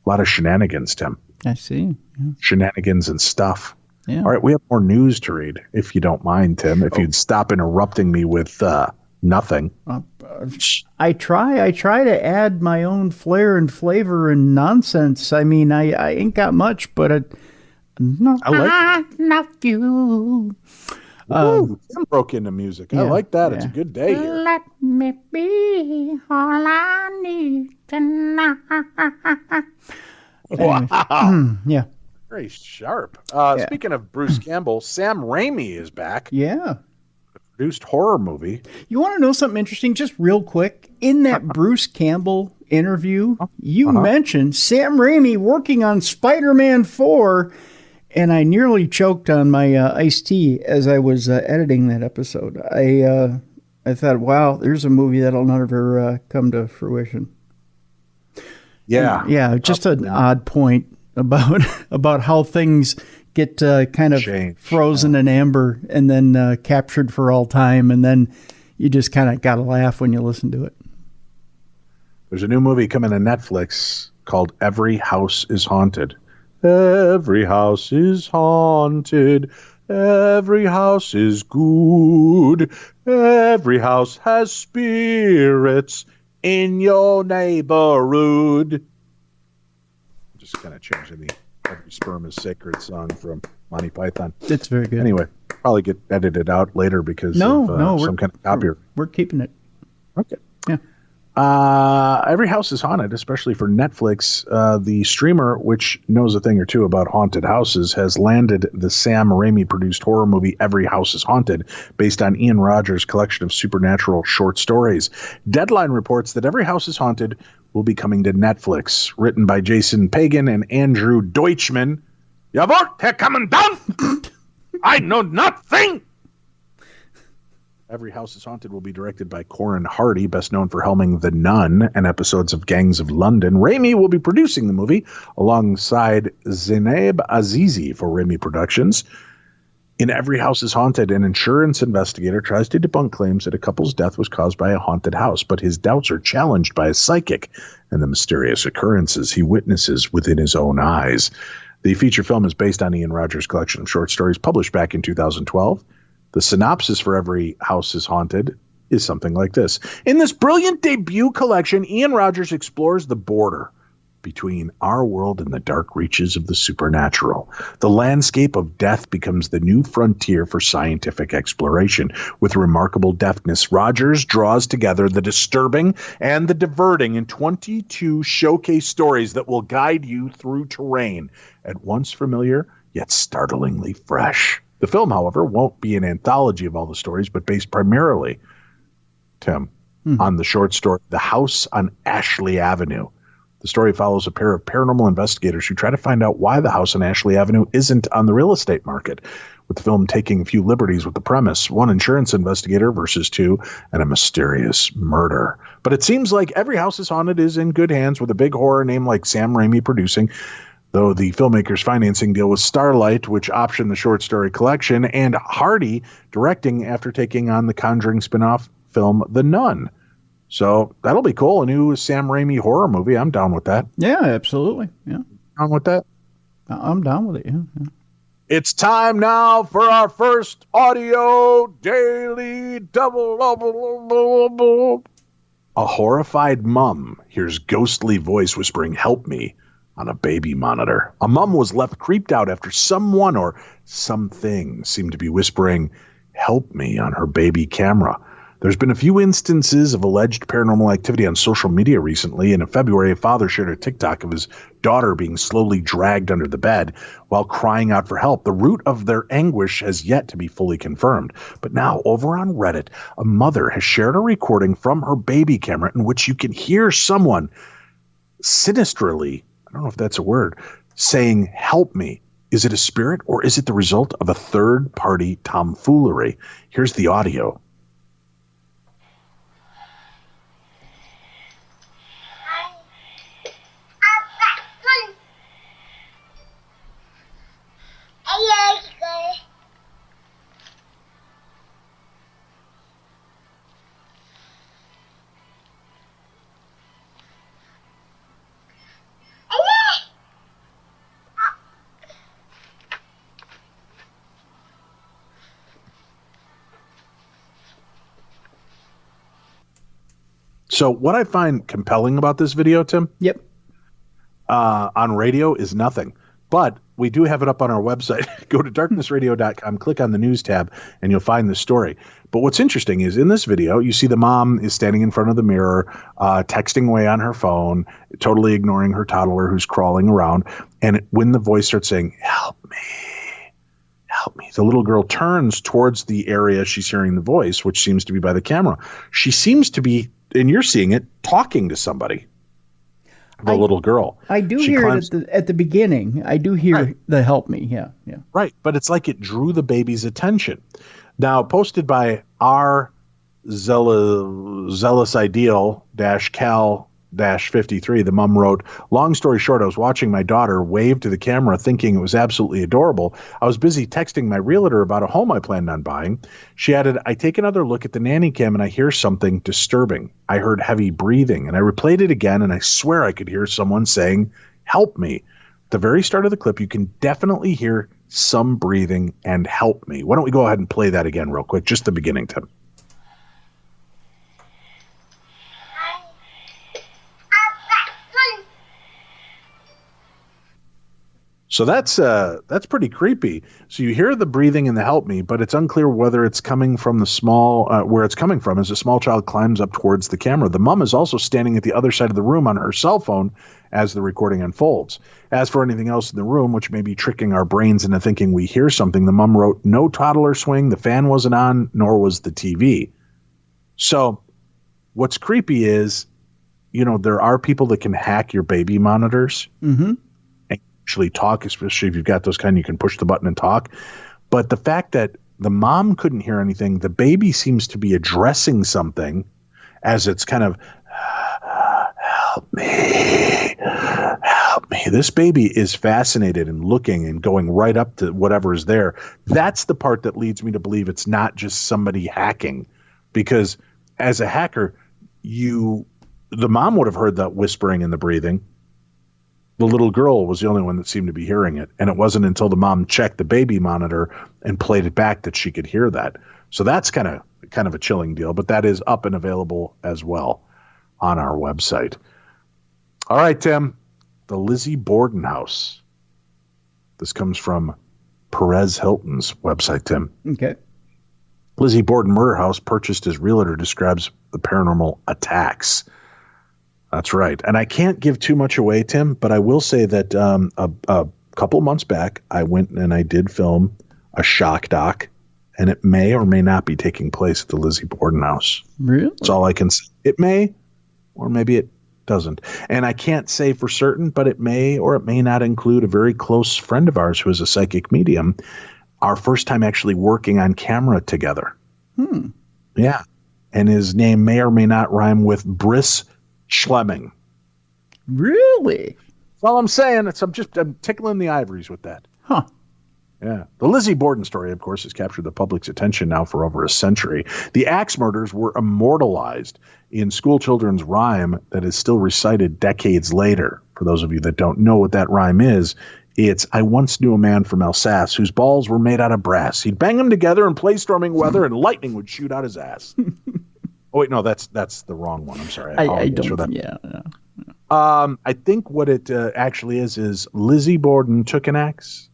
A lot of shenanigans, Tim. I see. Yeah. Shenanigans and stuff. Yeah. All right, we have more news to read, if you don't mind, Tim. If you'd stop interrupting me with nothing. I try to add my own flair and flavor and nonsense. I mean, I ain't got much, but I love you. Ooh, Tim broke into music. Yeah, I like that. yeah. It's a good day here. Let me be all I need tonight. Wow. Yeah. Very sharp. Speaking of Bruce Campbell, Sam Raimi is back. Yeah. Produced horror movie. You want to know something interesting? Just real quick. In that Bruce Campbell interview, you mentioned Sam Raimi working on Spider-Man 4, and I nearly choked on my iced tea as I was editing that episode. I thought, wow, there's a movie that'll never come to fruition. Yeah. Yeah, just an odd point about how things get kind of frozen in amber and then captured for all time, and then you just kind of got to laugh when you listen to it. There's a new movie coming to Netflix called Every House is Haunted. Every house is haunted. Every house is good. Every house has spirits in your neighborhood. Just kind of changing the Every Sperm is Sacred song from Monty Python. It's very good. Anyway, probably get edited out later because of some kind of copyright. We're keeping it. Okay. Yeah. Every House is Haunted, especially for Netflix. The streamer, which knows a thing or two about haunted houses, has landed the Sam Raimi-produced horror movie Every House is Haunted, based on Ian Rogers' collection of supernatural short stories. Deadline reports that Every House is Haunted will be coming to Netflix, written by Jason Pagan and Andrew Deutschman. Jawohl, Herr Kommandant! I know nothing! Every House is Haunted will be directed by Corin Hardy, best known for helming The Nun and episodes of Gangs of London. Raimi will be producing the movie alongside Zainab Azizi for Raimi Productions. In Every House is Haunted, an insurance investigator tries to debunk claims that a couple's death was caused by a haunted house, but his doubts are challenged by a psychic and the mysterious occurrences he witnesses within his own eyes. The feature film is based on Ian Rogers' collection of short stories published back in 2012. The synopsis for Every House is Haunted is something like this. In this brilliant debut collection, Ian Rogers explores the border between our world and the dark reaches of the supernatural. The landscape of death becomes the new frontier for scientific exploration. With remarkable deftness, Rogers draws together the disturbing and the diverting in 22 showcase stories that will guide you through terrain, at once familiar yet startlingly fresh. The film, however, won't be an anthology of all the stories, but based primarily, Tim, on the short story The House on Ashley Avenue. The story follows a pair of paranormal investigators who try to find out why the house on Ashley Avenue isn't on the real estate market, with the film taking a few liberties with the premise. One insurance investigator versus two, and a mysterious murder. But it seems like every house is haunted is in good hands, with a big horror name like Sam Raimi producing, though the filmmaker's financing deal was Starlight, which optioned the short story collection, and Hardy directing after taking on the Conjuring spin-off film The Nun. So that'll be cool. A new Sam Raimi horror movie. I'm down with that. Yeah, absolutely. Yeah. Down with that? I'm down with it. Yeah. It's time now for our first audio daily double. A horrified mom hears ghostly voice whispering, "Help me," on a baby monitor. A mom was left creeped out after someone or something seemed to be whispering, "Help me," on her baby camera. There's been a few instances of alleged paranormal activity on social media recently. In February, a father shared a TikTok of his daughter being slowly dragged under the bed while crying out for help. The root of their anguish has yet to be fully confirmed. But now, over on Reddit, a mother has shared a recording from her baby camera in which you can hear someone sinisterly, I don't know if that's a word, saying, "Help me." Is it a spirit, or is it the result of a third-party tomfoolery? Here's the audio. So what I find compelling about this video, Tim, on radio is nothing. But we do have it up on our website. Go to darknessradio.com, click on the news tab, and you'll find the story. But what's interesting is in this video, you see the mom is standing in front of the mirror, texting away on her phone, totally ignoring her toddler who's crawling around. And when the voice starts saying, "Help me, help me," the little girl turns towards the area she's hearing the voice, which seems to be by the camera. She seems to be, and you're seeing it, talking to somebody. The little girl. I do hear it at the beginning. I do hear the "help me." Yeah. Right, but it's like it drew the baby's attention. Now, posted by R Zealous Ideal Cal 53, the mom wrote, "Long story short, I was watching my daughter wave to the camera thinking it was absolutely adorable. I was busy texting my realtor about a home I planned on buying. She added, I take another look at the nanny cam and I hear something disturbing. I heard heavy breathing and I replayed it again and I swear I could hear someone saying, 'Help me.' At the very start of the clip, you can definitely hear some breathing and 'help me.'" Why don't we go ahead and play that again real quick? Just the beginning, Tim. So that's pretty creepy. So you hear the breathing and the "help me," but it's unclear whether it's coming from the small, where it's coming from as a small child climbs up towards the camera. The mom is also standing at the other side of the room on her cell phone as the recording unfolds. As for anything else in the room, which may be tricking our brains into thinking we hear something, the mom wrote, "No toddler swing, the fan wasn't on, nor was the TV." So what's creepy is, there are people that can hack your baby monitors. Mm-hmm. Actually talk, especially if you've got those kind you can push the button and talk. But the fact that the mom couldn't hear anything, the baby seems to be addressing something as it's kind of, "Help me, help me." This baby is fascinated and looking and going right up to whatever is there. That's the part that leads me to believe it's not just somebody hacking, because as a hacker, the mom would have heard that whispering and the breathing. The little girl was the only one that seemed to be hearing it. And it wasn't until the mom checked the baby monitor and played it back that she could hear that. So that's kind of a chilling deal, but that is up and available as well on our website. All right, Tim, the Lizzie Borden house. This comes from Perez Hilton's website, Tim. Okay. Lizzie Borden murder house purchased as realtor describes the paranormal attacks. That's right. And I can't give too much away, Tim, but I will say that a couple of months back, I went and I did film a shock doc, and it may or may not be taking place at the Lizzie Borden house. Really? That's all I can say. It may, or maybe it doesn't. And I can't say for certain, but it may or it may not include a very close friend of ours who is a psychic medium. Our first time actually working on camera together. Yeah. And his name may or may not rhyme with Briss Schlemming. Really? That's all I'm saying. I'm tickling the ivories with that. Huh. Yeah. The Lizzie Borden story, of course, has captured the public's attention now for over a century. The axe murders were immortalized in school children's rhyme that is still recited decades later. For those of you that don't know what that rhyme is, it's, I once knew a man from Alsace whose balls were made out of brass. He'd bang them together in play storming weather and lightning would shoot out his ass. Oh, wait, no, that's the wrong one. I'm sorry. I don't. That. Yeah. I think what it actually is Lizzie Borden took an axe,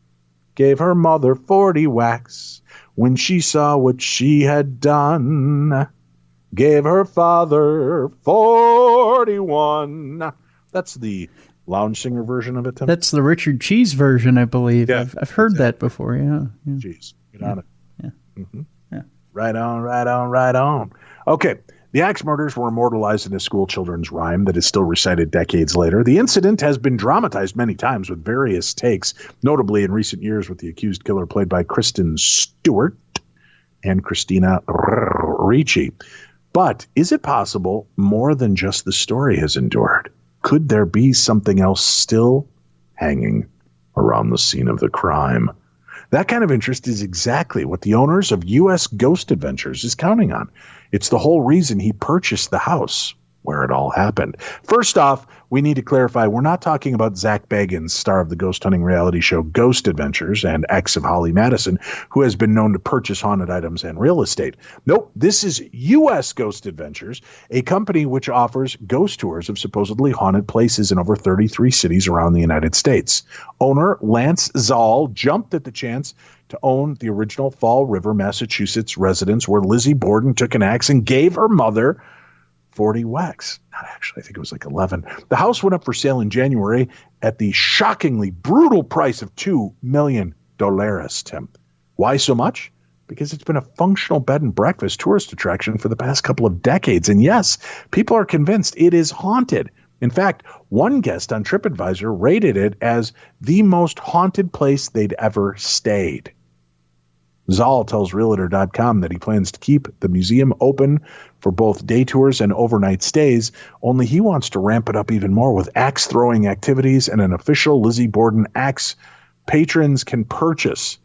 gave her mother 40 whacks when she saw what she had done, gave her father 41. That's the lounge singer version of it, Tim? That's the Richard Cheese version, I believe. Yeah, I've heard that before. Yeah. Jeez, get on it. Yeah. Mm-hmm. Yeah. Right on, right on, right on. Okay. The axe murders were immortalized in a school children's rhyme that is still recited decades later. The incident has been dramatized many times with various takes, notably in recent years with the accused killer played by Kristen Stewart and Christina Ricci. But is it possible more than just the story has endured? Could there be something else still hanging around the scene of the crime? That kind of interest is exactly what the owners of U.S. Ghost Adventures is counting on. It's the whole reason he purchased the house where it all happened. First off, we need to clarify, we're not talking about Zach Bagans, star of the ghost hunting reality show Ghost Adventures and ex of Holly Madison, who has been known to purchase haunted items and real estate. Nope, this is U.S. Ghost Adventures, a company which offers ghost tours of supposedly haunted places in over 33 cities around the United States. Owner Lance Zoll jumped at the chance to own the original Fall River, Massachusetts residence where Lizzie Borden took an axe and gave her mother 40 whacks. Not actually, I think it was like 11. The house went up for sale in January at the shockingly brutal price of $2 million, Tim. Why so much? Because it's been a functional bed and breakfast tourist attraction for the past couple of decades. And yes, people are convinced it is haunted. In fact, one guest on TripAdvisor rated it as the most haunted place they'd ever stayed. Zoll tells Realtor.com that he plans to keep the museum open for both day tours and overnight stays, only he wants to ramp it up even more with axe-throwing activities and an official Lizzie Borden axe patrons can purchase.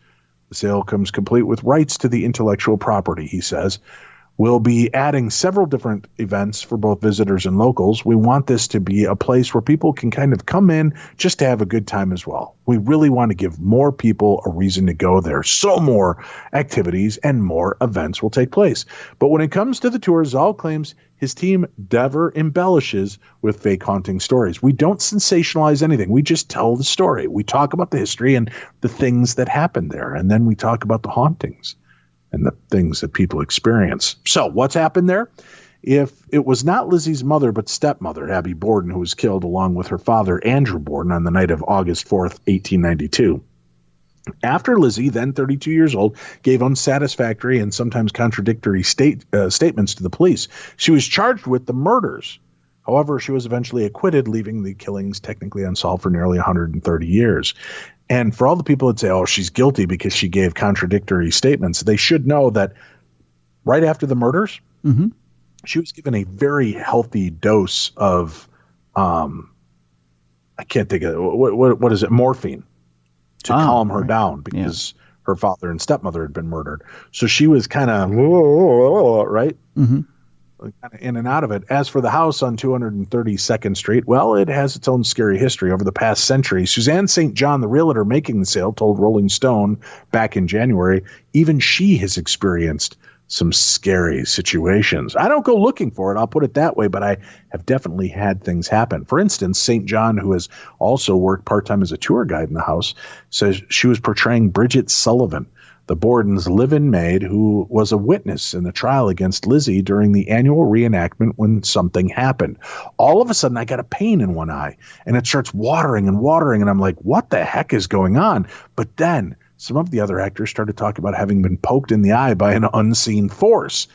The sale comes complete with rights to the intellectual property, he says. We'll be adding several different events for both visitors and locals. We want this to be a place where people can kind of come in just to have a good time as well. We really want to give more people a reason to go there. So more activities and more events will take place. But when it comes to the tours, Zoll claims his team never embellishes with fake haunting stories. We don't sensationalize anything. We just tell the story. We talk about the history and the things that happened there. And then we talk about the hauntings and the things that people experience. So what's happened there? If it was not Lizzie's mother, but stepmother, Abby Borden, who was killed along with her father, Andrew Borden, on the night of August 4th, 1892. After Lizzie, then 32 years old, gave unsatisfactory and sometimes contradictory statements to the police, she was charged with the murders. However, she was eventually acquitted, leaving the killings technically unsolved for nearly 130 years. And for all the people that say, oh, she's guilty because she gave contradictory statements, they should know that right after the murders, she was given a very healthy dose of, I can't think of what is it, morphine, to calm her down because her father and stepmother had been murdered. So she was kind of, right? Kind of in and out of it. As for the house on 232nd Street, well, it has its own scary history over the past century. Suzanne St. John, the realtor making the sale, told Rolling Stone back in January, even she has experienced some scary situations. I don't go looking for it, I'll put it that way, but I have definitely had things happen. For instance, St. John, who has also worked part-time as a tour guide in the house, says she was portraying Bridget Sullivan, the Borden's live-in maid who was a witness in the trial against Lizzie during the annual reenactment when something happened. All of a sudden, I got a pain in one eye, and it starts watering, and I'm like, what the heck is going on? But then some of the other actors started talking about having been poked in the eye by an unseen force.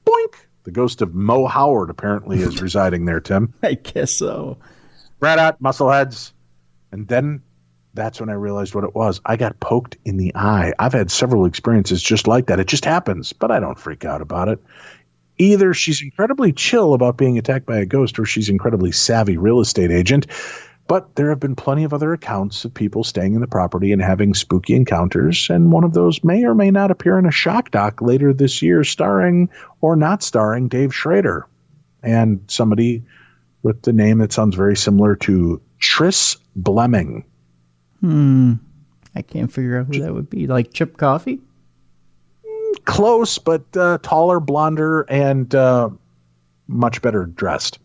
Boink! The ghost of Mo Howard apparently is residing there, Tim. I guess so. Rat out, muscleheads. And then that's when I realized what it was. I got poked in the eye. I've had several experiences just like that. It just happens, but I don't freak out about it. Either she's incredibly chill about being attacked by a ghost, or she's incredibly savvy real estate agent. But there have been plenty of other accounts of people staying in the property and having spooky encounters, and one of those may or may not appear in a shock doc later this year, starring or not starring Dave Schrader and somebody with the name that sounds very similar to Tris Blemming. I can't figure out who that would be. Like Chip Coffey? Close, but taller, blonder, and much better dressed.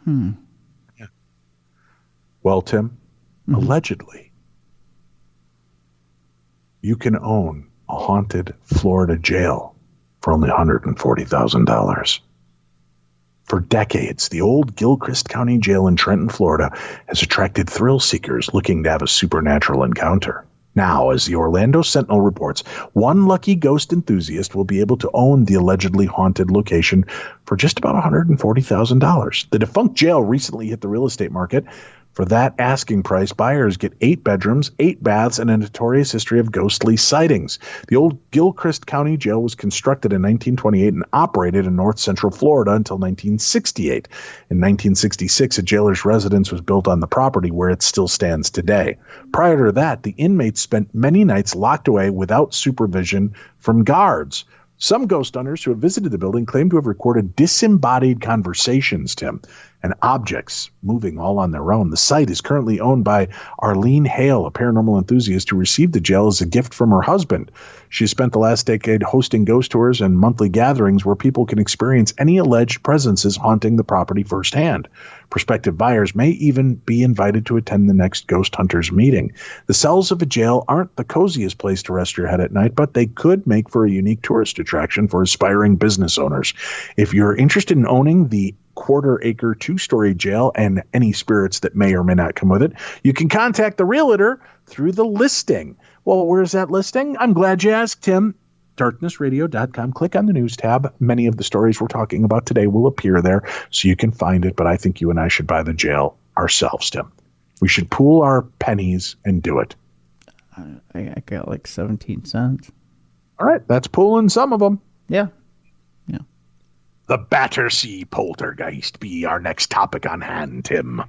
Yeah. Well, Tim, allegedly, you can own a haunted Florida jail for only $140,000. For decades, the old Gilchrist County Jail in Trenton, Florida, has attracted thrill seekers looking to have a supernatural encounter. Now, as the Orlando Sentinel reports, one lucky ghost enthusiast will be able to own the allegedly haunted location for just about $140,000. The defunct jail recently hit the real estate market. For that asking price, buyers get 8 bedrooms, 8 baths, and a notorious history of ghostly sightings. The old Gilchrist County Jail was constructed in 1928 and operated in north central Florida until 1968. In 1966, a jailer's residence was built on the property where it still stands today. Prior to that, the inmates spent many nights locked away without supervision from guards. Some ghost hunters who have visited the building claim to have recorded disembodied conversations, Tim, and objects moving all on their own. The site is currently owned by Arlene Hale, a paranormal enthusiast who received the jail as a gift from her husband. She spent the last decade hosting ghost tours and monthly gatherings where people can experience any alleged presences haunting the property firsthand. Prospective buyers may even be invited to attend the next Ghost Hunters meeting. The cells of a jail aren't the coziest place to rest your head at night, but they could make for a unique tourist attraction for aspiring business owners. If you're interested in owning the quarter-acre 2-story jail and any spirits that may or may not come with it, you can contact the realtor through the listing. Well, where's that listing? I'm glad you asked, Tim. darknessradio.com. Click on the news tab. Many of the stories we're talking about today will appear there, so you can find it, but I think you and I should buy the jail ourselves, Tim. We should pool our pennies and do it. I got like 17 cents. All right, that's pooling some of them. Yeah. The Battersea Poltergeist be our next topic on hand, Tim.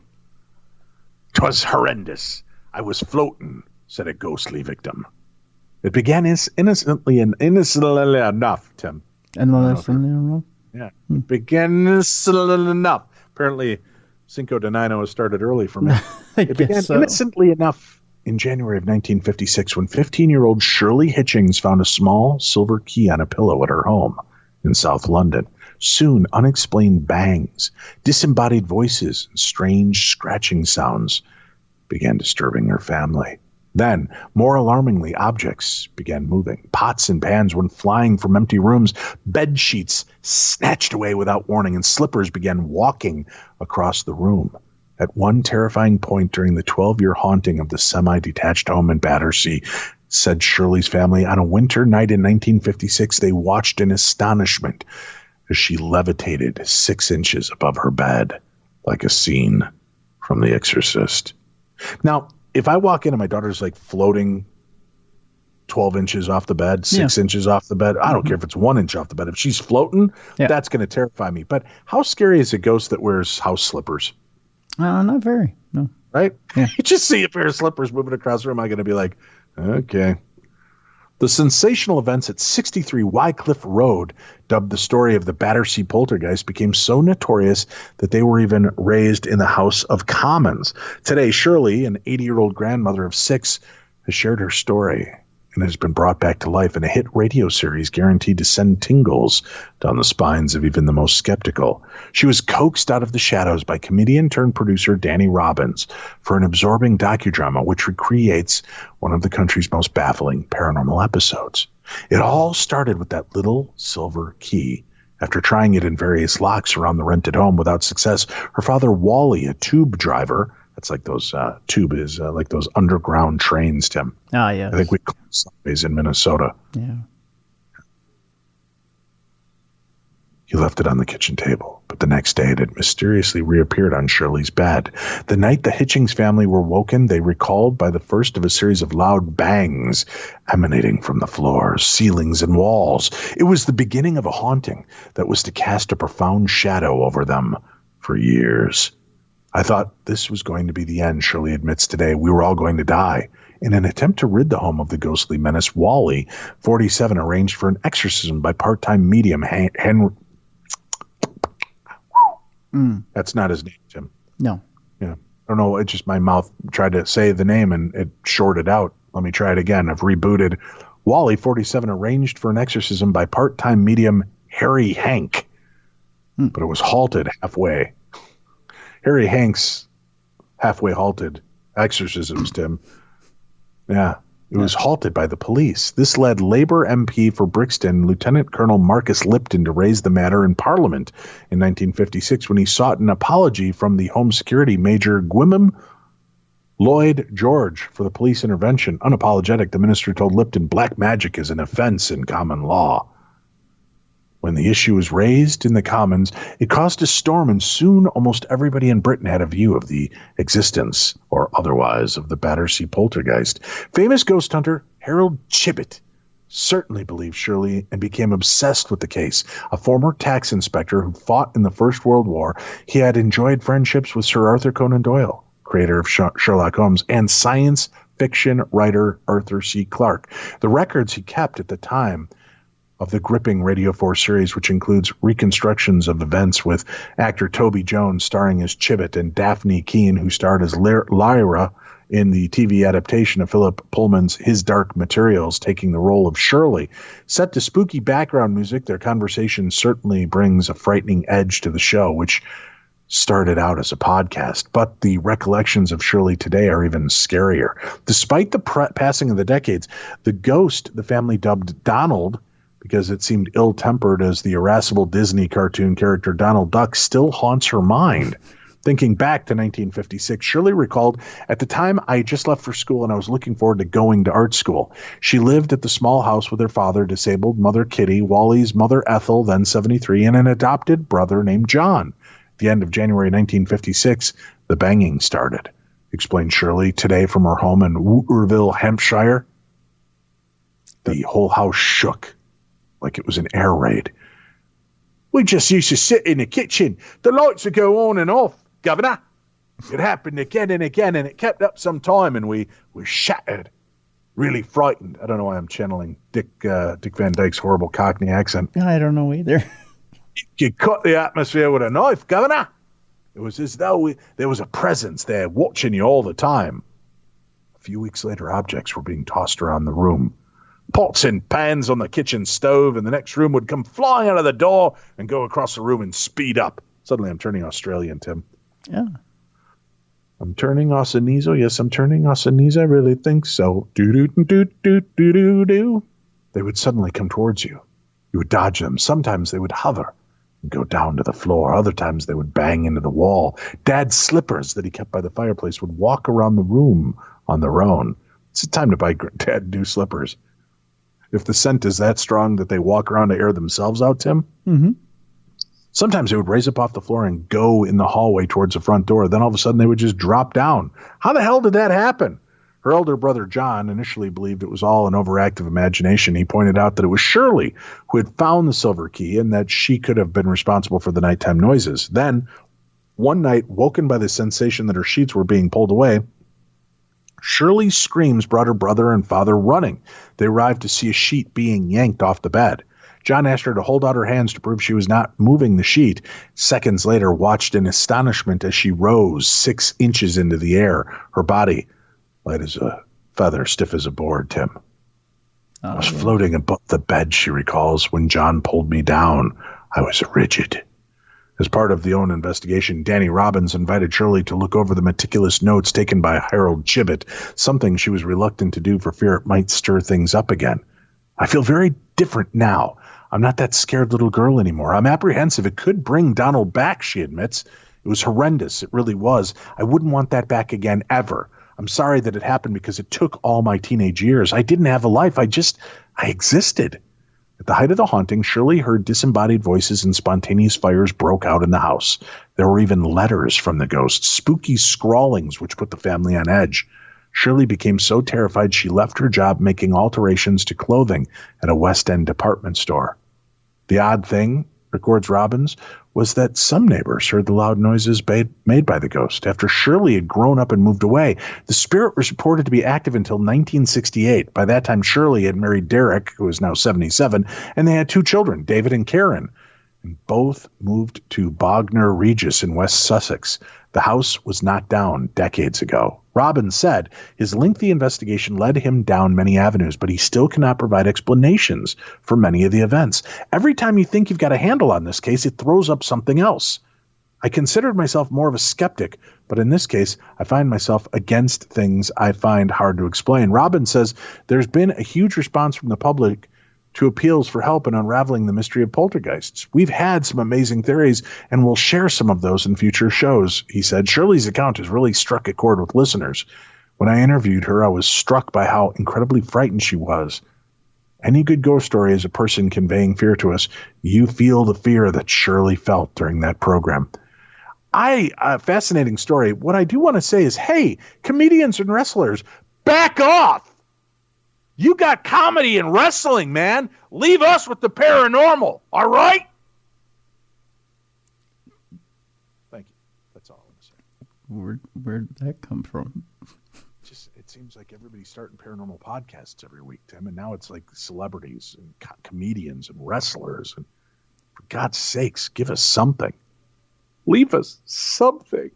'Twas horrendous. I was floating, said a ghostly victim. It began innocently enough, Tim. Yeah, it began innocently enough. Apparently, Cinco de Nino has started early for me. It began innocently enough in January of 1956 when 15-year-old Shirley Hitchings found a small silver key on a pillow at her home in South London. Soon, unexplained bangs, disembodied voices, and strange scratching sounds began disturbing her family. Then, more alarmingly, objects began moving. Pots and pans went flying from empty rooms. Bed sheets snatched away without warning, and slippers began walking across the room. At one terrifying point during the 12-year haunting of the semi-detached home in Battersea, said Shirley's family, on a winter night in 1956, they watched in astonishment as she levitated 6 inches above her bed, like a scene from The Exorcist. Now, if I walk in and my daughter's like floating 12 inches off the bed, 6 inches off the bed, I don't care if it's 1 inch off the bed. If she's floating, that's going to terrify me. But how scary is a ghost that wears house slippers? Not very, no. Right? Yeah. You just see a pair of slippers moving across the room, I'm going to be like, okay. The sensational events at 63 Wycliffe Road, dubbed the story of the Battersea Poltergeist, became so notorious that they were even raised in the House of Commons. Today, Shirley, an 80-year-old grandmother of 6, has shared her story. and has been brought back to life in a hit radio series guaranteed to send tingles down the spines of even the most skeptical. She was coaxed out of the shadows by comedian-turned-producer Danny Robbins for an absorbing docudrama which recreates one of the country's most baffling paranormal episodes. It all started with that little silver key. After trying it in various locks around the rented home without success, her father, Wally, a tube driver, that's like those tube is like those underground trains, Tim. Ah, yes. I think we call them subways in Minnesota. Yeah. He left it on the kitchen table, but the next day it had mysteriously reappeared on Shirley's bed. The night the Hitchings family were woken, they recalled by the first of a series of loud bangs emanating from the floors, ceilings, and walls. It was the beginning of a haunting that was to cast a profound shadow over them for years. I thought this was going to be the end, Shirley admits today. We were all going to die. In an attempt to rid the home of the ghostly menace, Wally, 47, arranged for an exorcism by part-time medium Henry. That's not his name, Tim. No. Yeah. I don't know. It just my mouth tried to say the name and it shorted out. Let me try it again. I've rebooted. Wally, 47, arranged for an exorcism by part-time medium Harry Hank, but it was halted halfway. Harry Hank's halfway halted exorcisms, Tim. Yeah, it was halted by the police. This led Labour MP for Brixton, Lieutenant Colonel Marcus Lipton, to raise the matter in Parliament in 1956 when he sought an apology from the Home Security Major Gwyneth Lloyd George for the police intervention. Unapologetic, the minister told Lipton black magic is an offense in common law. When the issue was raised in the Commons, it caused a storm, and soon almost everybody in Britain had a view of the existence, or otherwise, of the Battersea poltergeist. Famous ghost hunter Harold Chibbett certainly believed Shirley and became obsessed with the case. A former tax inspector who fought in the First World War, he had enjoyed friendships with Sir Arthur Conan Doyle, creator of Sherlock Holmes, and science fiction writer Arthur C. Clarke. The records he kept at the time of the gripping Radio 4 series, which includes reconstructions of events with actor Toby Jones starring as Chibbett and Daphne Keane, who starred as Lyra in the TV adaptation of Philip Pullman's His Dark Materials, taking the role of Shirley. Set to spooky background music, their conversation certainly brings a frightening edge to the show, which started out as a podcast. But the recollections of Shirley today are even scarier. Despite the passing of the decades, the ghost the family dubbed Donald, because it seemed ill-tempered as the irascible Disney cartoon character Donald Duck, still haunts her mind. Thinking back to 1956, Shirley recalled, at the time I had just left for school and I was looking forward to going to art school. She lived at the small house with her father, disabled mother Kitty, Wally's mother Ethel, then 73, and an adopted brother named John. At the end of January 1956, the banging started, explained Shirley today from her home in Wooterville, Hampshire. The whole house shook like it was an air raid. We just used to sit in the kitchen. The lights would go on and off, Governor. It happened again and again, and it kept up some time, and we were shattered, really frightened. I don't know why I'm channeling Dick Van Dyke's horrible Cockney accent. I don't know either. You cut the atmosphere with a knife, Governor. It was as though there was a presence there watching you all the time. A few weeks later, objects were being tossed around the room. Pots and pans on the kitchen stove in the next room would come flying out of the door and go across the room and speed up. Suddenly, I'm turning Australian, Tim. Yeah. I'm turning Ausinese. Yes, I'm turning Ausinese. I really think so. Do-do-do-do-do-do-do. They would suddenly come towards you. You would dodge them. Sometimes they would hover and go down to the floor. Other times they would bang into the wall. Dad's slippers that he kept by the fireplace would walk around the room on their own. It's time to buy Dad new slippers. If the scent is that strong that they walk around to air themselves out, Tim. Mm-hmm. Sometimes they would raise up off the floor and go in the hallway towards the front door. Then all of a sudden they would just drop down. How the hell did that happen? Her elder brother, John, initially believed it was all an overactive imagination. He pointed out that it was Shirley who had found the silver key and that she could have been responsible for the nighttime noises. Then, one night, woken by the sensation that her sheets were being pulled away, Shirley's screams brought her brother and father running. They arrived to see a sheet being yanked off the bed. John asked her to hold out her hands to prove she was not moving the sheet. Seconds later, watched in astonishment as she rose 6 inches into the air, her body light as a feather, stiff as a board, Tim. I was floating above the bed, she recalls. When John pulled me down, I was rigid. As part of the own investigation, Danny Robbins invited Shirley to look over the meticulous notes taken by Harold Gibbet, something she was reluctant to do for fear it might stir things up again. I feel very different now. I'm not that scared little girl anymore. I'm apprehensive. It could bring Donald back, she admits. It was horrendous. It really was. I wouldn't want that back again, ever. I'm sorry that it happened because it took all my teenage years. I didn't have a life. I existed. At the height of the haunting, Shirley heard disembodied voices and spontaneous fires broke out in the house. There were even letters from the ghosts, spooky scrawlings which put the family on edge. Shirley became so terrified she left her job making alterations to clothing at a West End department store. The odd thing, records Robbins, was that some neighbors heard the loud noises made by the ghost. After Shirley had grown up and moved away, the spirit was reported to be active until 1968. By that time, Shirley had married Derek, who is now 77, and they had 2 children, David and Karen. And both moved to Bognor Regis in West Sussex. The house was knocked down decades ago. Robbins said his lengthy investigation led him down many avenues, but he still cannot provide explanations for many of the events. Every time you think you've got a handle on this case, it throws up something else. I considered myself more of a skeptic, but in this case, I find myself against things I find hard to explain. Robbins says there's been a huge response from the public to appeals for help in unraveling the mystery of poltergeists. We've had some amazing theories, and we'll share some of those in future shows, he said. Shirley's account has really struck a chord with listeners. When I interviewed her, I was struck by how incredibly frightened she was. Any good ghost story is a person conveying fear to us. You feel the fear that Shirley felt during that program. Fascinating story. What I do want to say is, hey, comedians and wrestlers, back off! You got comedy and wrestling, man. Leave us with the paranormal, all right? Thank you. That's all I want to say. Where'd that come from? It seems like everybody's starting paranormal podcasts every week, Tim, and now it's like celebrities and comedians and wrestlers. And for God's sakes, give us something. Leave us something.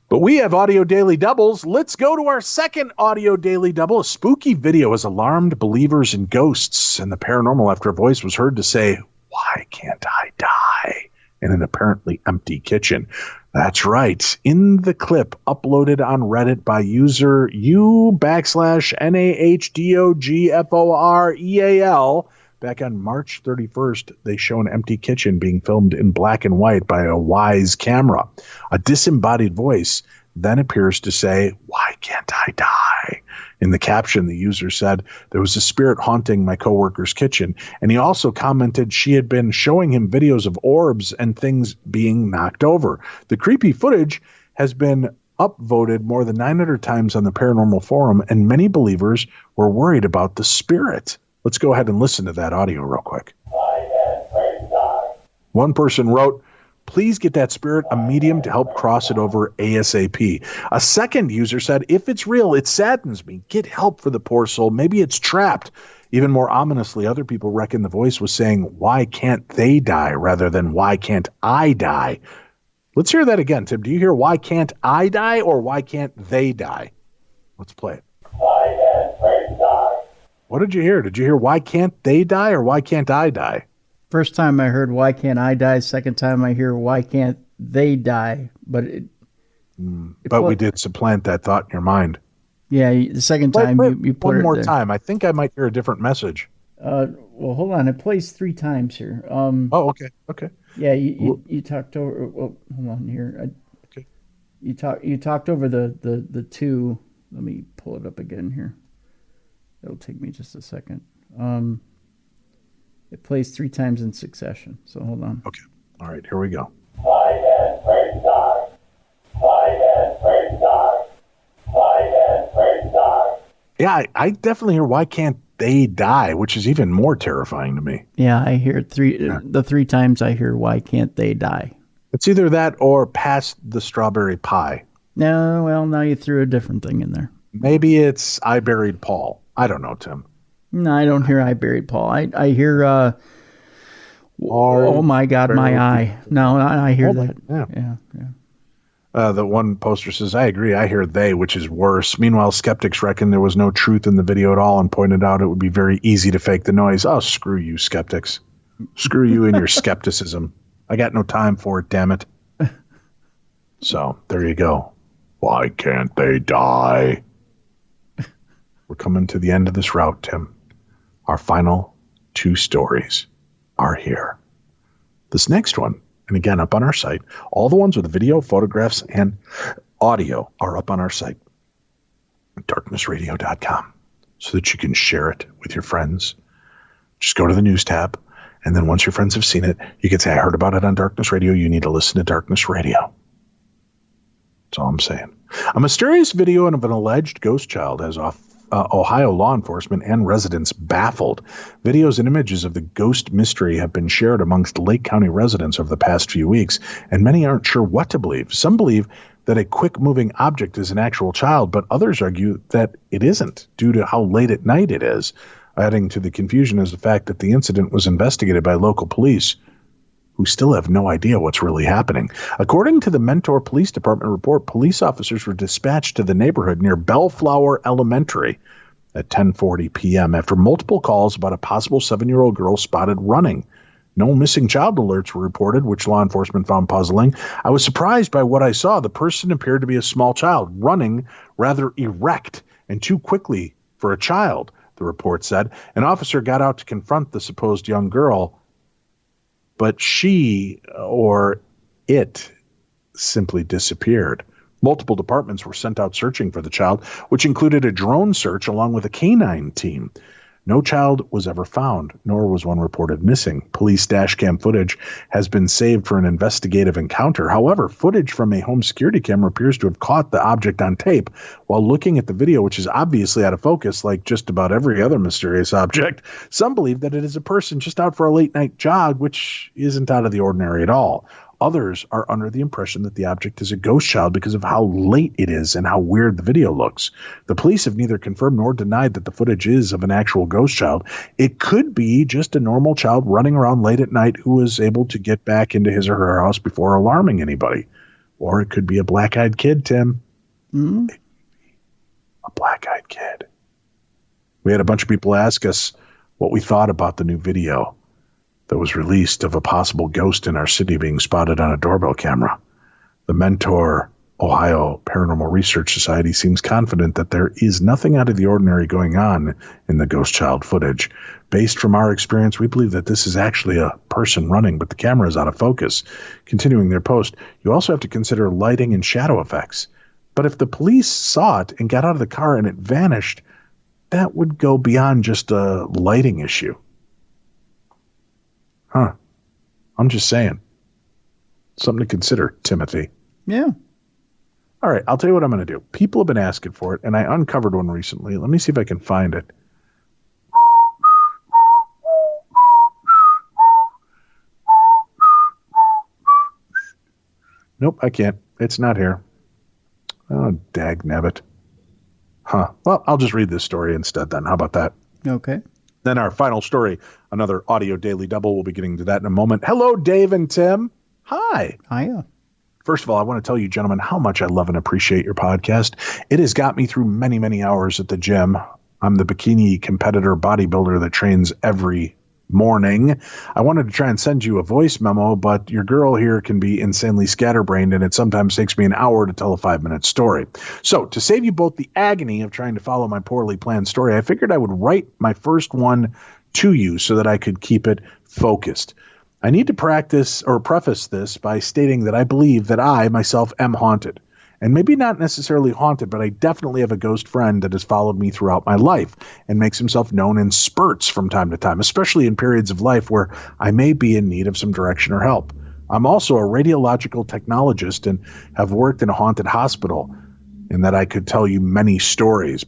But we have audio daily doubles. Let's go to our second audio daily double. A spooky video has alarmed believers in ghosts and the paranormal after a voice was heard to say, "Why can't I die?" in an apparently empty kitchen. That's right. In the clip uploaded on Reddit by user u/NAHDOGFOREAL, back on March 31st, they show an empty kitchen being filmed in black and white by a Wise camera. A disembodied voice then appears to say, "Why can't I die?" In the caption, the user said, "There was a spirit haunting my coworker's kitchen." And he also commented she had been showing him videos of orbs and things being knocked over. The creepy footage has been upvoted more than 900 times on the Paranormal Forum, and many believers were worried about the spirit. Let's go ahead and listen to that audio real quick. One person wrote, "Please get that spirit a medium to help cross it over ASAP." A second user said, "If it's real, it saddens me. Get help for the poor soul. Maybe it's trapped." Even more ominously, other people reckon the voice was saying, "Why can't they die?" rather than "Why can't I die?" Let's hear that again, Tim. Do you hear "Why can't I die" or "Why can't they die"? Let's play it. Why can't they die? What did you hear? Did you hear "Why can't they die" or "Why can't I die"? First time I heard "Why can't I die?" Second time I hear "Why can't they die?" But we did supplant that thought in your mind. Yeah, the second time you put it one more there. time. I think I might hear a different message. Well, hold on. It plays 3 times here. Okay. Yeah, you talked over. Well, hold on here. Okay. You talked over the 2. Let me pull it up again here. It'll take me just a second. It plays 3 times in succession. So hold on. Okay. All right. Here we go. Why can't they die? Why can't they die? Why can't they die? Yeah, I definitely hear "Why can't they die?" which is even more terrifying to me. Yeah, I hear it 3. Yeah. The 3 times I hear "Why can't they die?" It's either that or "Pass the strawberry pie." No, well, now you threw a different thing in there. Maybe it's "I buried Paul." I don't know, Tim. No, I don't hear "I buried Paul." I hear "Oh my God, my eye." No, I hear that. Yeah. The one poster says, I agree. I hear they, which is worse. Meanwhile, skeptics reckon there was no truth in the video at all and pointed out it would be very easy to fake the noise. Oh, screw you, skeptics. Screw you and your skepticism. I got no time for it, damn it. So, there you go. Why can't they die? We're coming to the end of this route, Tim. Our final 2 stories are here. This next one, and again, up on our site, all the ones with video, photographs, and audio are up on our site, darknessradio.com, so that you can share it with your friends. Just go to the news tab, and then once your friends have seen it, you can say, I heard about it on Darkness Radio. You need to listen to Darkness Radio. That's all I'm saying. A mysterious video of an alleged ghost child has Ohio law enforcement and residents baffled. Videos and images of the ghost mystery have been shared amongst Lake County residents over the past few weeks, and many aren't sure what to believe. Some believe that a quick-moving object is an actual child, but others argue that it isn't, due to how late at night it is. Adding to the confusion is the fact that the incident was investigated by local police, who still have no idea what's really happening. According to the Mentor Police Department report, police officers were dispatched to the neighborhood near Bellflower Elementary at 10:40 p.m. after multiple calls about a possible 7-year-old girl spotted running. No missing child alerts were reported, which law enforcement found puzzling. I was surprised by what I saw. The person appeared to be a small child, running rather erect and too quickly for a child, the report said. An officer got out to confront the supposed young girl, but she, or it, simply disappeared. Multiple departments were sent out searching for the child, which included a drone search along with a canine team. No child was ever found, nor was one reported missing. Police dashcam footage has been saved for an investigative encounter. However, footage from a home security camera appears to have caught the object on tape. While looking at the video, which is obviously out of focus, like just about every other mysterious object, some believe that it is a person just out for a late-night jog, which isn't out of the ordinary at all. Others are under the impression that the object is a ghost child because of how late it is and how weird the video looks. The police have neither confirmed nor denied that the footage is of an actual ghost child. It could be just a normal child running around late at night who was able to get back into his or her house before alarming anybody. Or it could be a black-eyed kid, Tim. Mm-hmm. It could be a black-eyed kid. We had a bunch of people ask us what we thought about the new video that was released of a possible ghost in our city being spotted on a doorbell camera. The Mentor Ohio Paranormal Research Society seems confident that there is nothing out of the ordinary going on in the ghost child footage. Based from our experience, we believe that this is actually a person running, but the camera is out of focus. Continuing their post, you also have to consider lighting and shadow effects. But if the police saw it and got out of the car and it vanished, that would go beyond just a lighting issue. Huh. I'm just saying. Something to consider, Timothy. Yeah. All right, I'll tell you what I'm going to do. People have been asking for it, and I uncovered one recently. Let me see if I can find it. Nope, I can't. It's not here. Oh, dagnabbit. Huh. Well, I'll just read this story instead then. How about that? Okay. Then our final story, another audio daily double. We'll be getting to that in a moment. Hello, Dave and Tim. Hi. Hiya. First of all, I want to tell you, gentlemen, how much I love and appreciate your podcast. It has got me through many, many hours at the gym. I'm the bikini competitor bodybuilder that trains every morning. I wanted to try and send you a voice memo, but your girl here can be insanely scatterbrained, and it sometimes takes me an hour to tell a 5-minute story. So to save you both the agony of trying to follow my poorly planned story, I figured I would write my first one to you so that I could keep it focused. I need to preface this by stating that I believe that I myself am haunted. And maybe not necessarily haunted, but I definitely have a ghost friend that has followed me throughout my life and makes himself known in spurts from time to time, especially in periods of life where I may be in need of some direction or help. I'm also a radiological technologist and have worked in a haunted hospital, in that I could tell you many stories,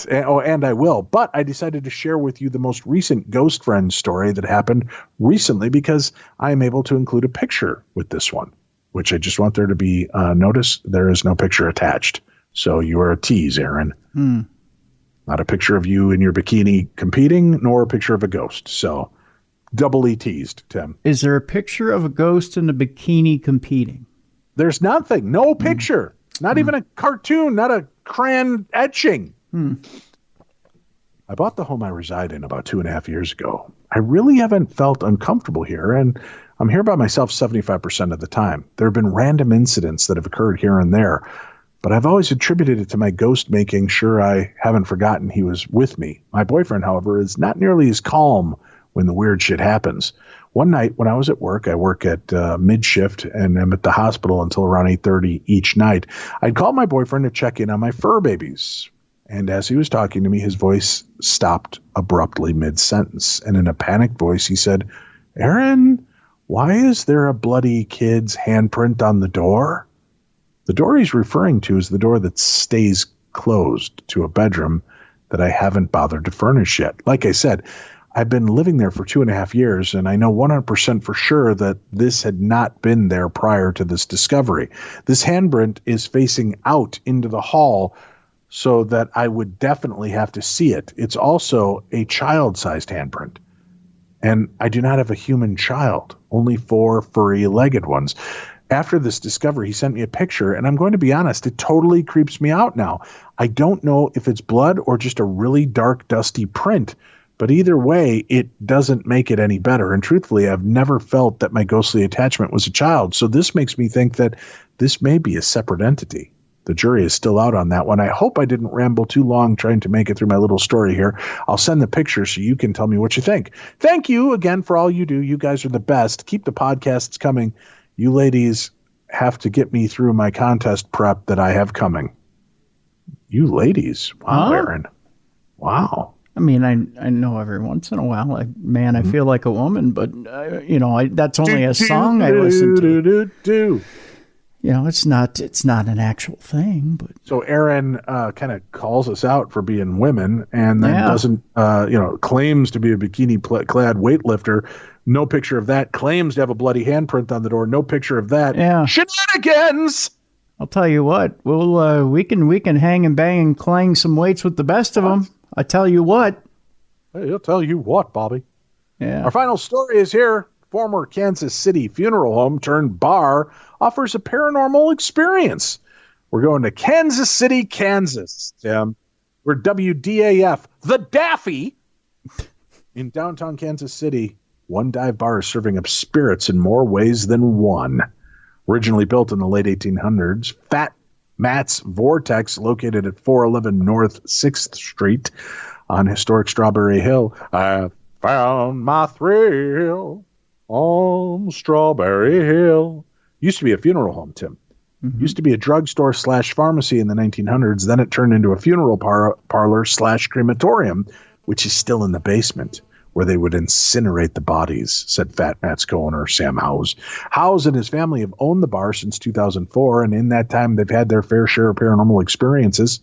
and I will, but I decided to share with you the most recent ghost friend story that happened recently because I am able to include a picture with this one, which I just want there to be notice. There is no picture attached. So you are a tease, Aaron. Not a picture of you in your bikini competing, nor a picture of a ghost. So doubly teased, Tim. Is there a picture of a ghost in a bikini competing? There's nothing. No picture. Not even a cartoon. Not a crayon etching. I bought the home I reside in about 2.5 years ago. I really haven't felt uncomfortable here, and I'm here by myself 75% of the time. There have been random incidents that have occurred here and there, but I've always attributed it to my ghost making sure I haven't forgotten he was with me. My boyfriend, however, is not nearly as calm when the weird shit happens. One night when I was at work, I work at mid-shift and I'm at the hospital until around 8:30 each night. I'd called my boyfriend to check in on my fur babies. And as he was talking to me, his voice stopped abruptly mid-sentence. And in a panicked voice, he said, "Aaron, why is there a bloody kid's handprint on the door?" The door he's referring to is the door that stays closed to a bedroom that I haven't bothered to furnish yet. Like I said, I've been living there for 2.5 years, and I know 100% for sure that this had not been there prior to this discovery. This handprint is facing out into the hall so that I would definitely have to see it. It's also a child-sized handprint. And I do not have a human child, only 4 furry-legged ones. After this discovery, he sent me a picture, and I'm going to be honest, it totally creeps me out now. I don't know if it's blood or just a really dark, dusty print, but either way, it doesn't make it any better. And truthfully, I've never felt that my ghostly attachment was a child, so this makes me think that this may be a separate entity. The jury is still out on that one. I hope I didn't ramble too long trying to make it through my little story here. I'll send the picture so you can tell me what you think. Thank you again for all you do. You guys are the best. Keep the podcasts coming. You ladies have to get me through my contest prep that I have coming. You ladies. Wow, Aaron. Wow. I mean, I know every once in a while, I feel like a woman, but, that's only a song I listen to. It's not an actual thing, but so Aaron kind of calls us out for being women, and then doesn't claims to be a bikini clad weightlifter. No picture of that. Claims to have a bloody handprint on the door. No picture of that. Yeah. Shenanigans. I'll tell you what. We can hang and bang and clang some weights with the best of them. I tell you what. Hey, he'll tell you what, Bobby. Yeah. Our final story is here. Former Kansas City funeral home turned bar offers a paranormal experience. We're going to Kansas City, Kansas, Tim. We're WDAF, the Daffy. In downtown Kansas City, one dive bar is serving up spirits in more ways than one. Originally built in the late 1800s, Fat Matt's Vortex, located at 411 North 6th Street on historic Strawberry Hill. I found my thrill on Strawberry Hill. Used to be a funeral home, Tim. Used to be a drugstore / pharmacy in the 1900s. Then it turned into a funeral parlor / crematorium, which is still in the basement, where they would incinerate the bodies, said Fat Matt's co-owner, Sam Howes. Howes and his family have owned the bar since 2004, and in that time, they've had their fair share of paranormal experiences.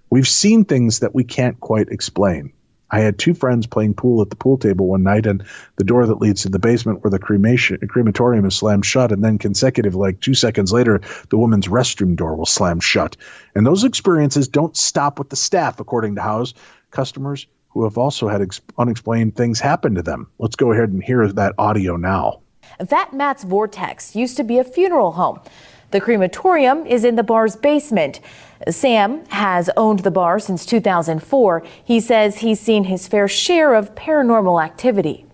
We've seen things that we can't quite explain. I had 2 friends playing pool at the pool table one night, and the door that leads to the basement where the crematorium is slammed shut, and then consecutive, like 2 seconds later, the woman's restroom door will slam shut. And those experiences don't stop with the staff, according to Howes. Customers who have also had unexplained things happen to them. Let's go ahead and hear that audio now. Fat Matt's Vortex used to be a funeral home. The crematorium is in the bar's basement. Sam has owned the bar since 2004. He says he's seen his fair share of paranormal activity.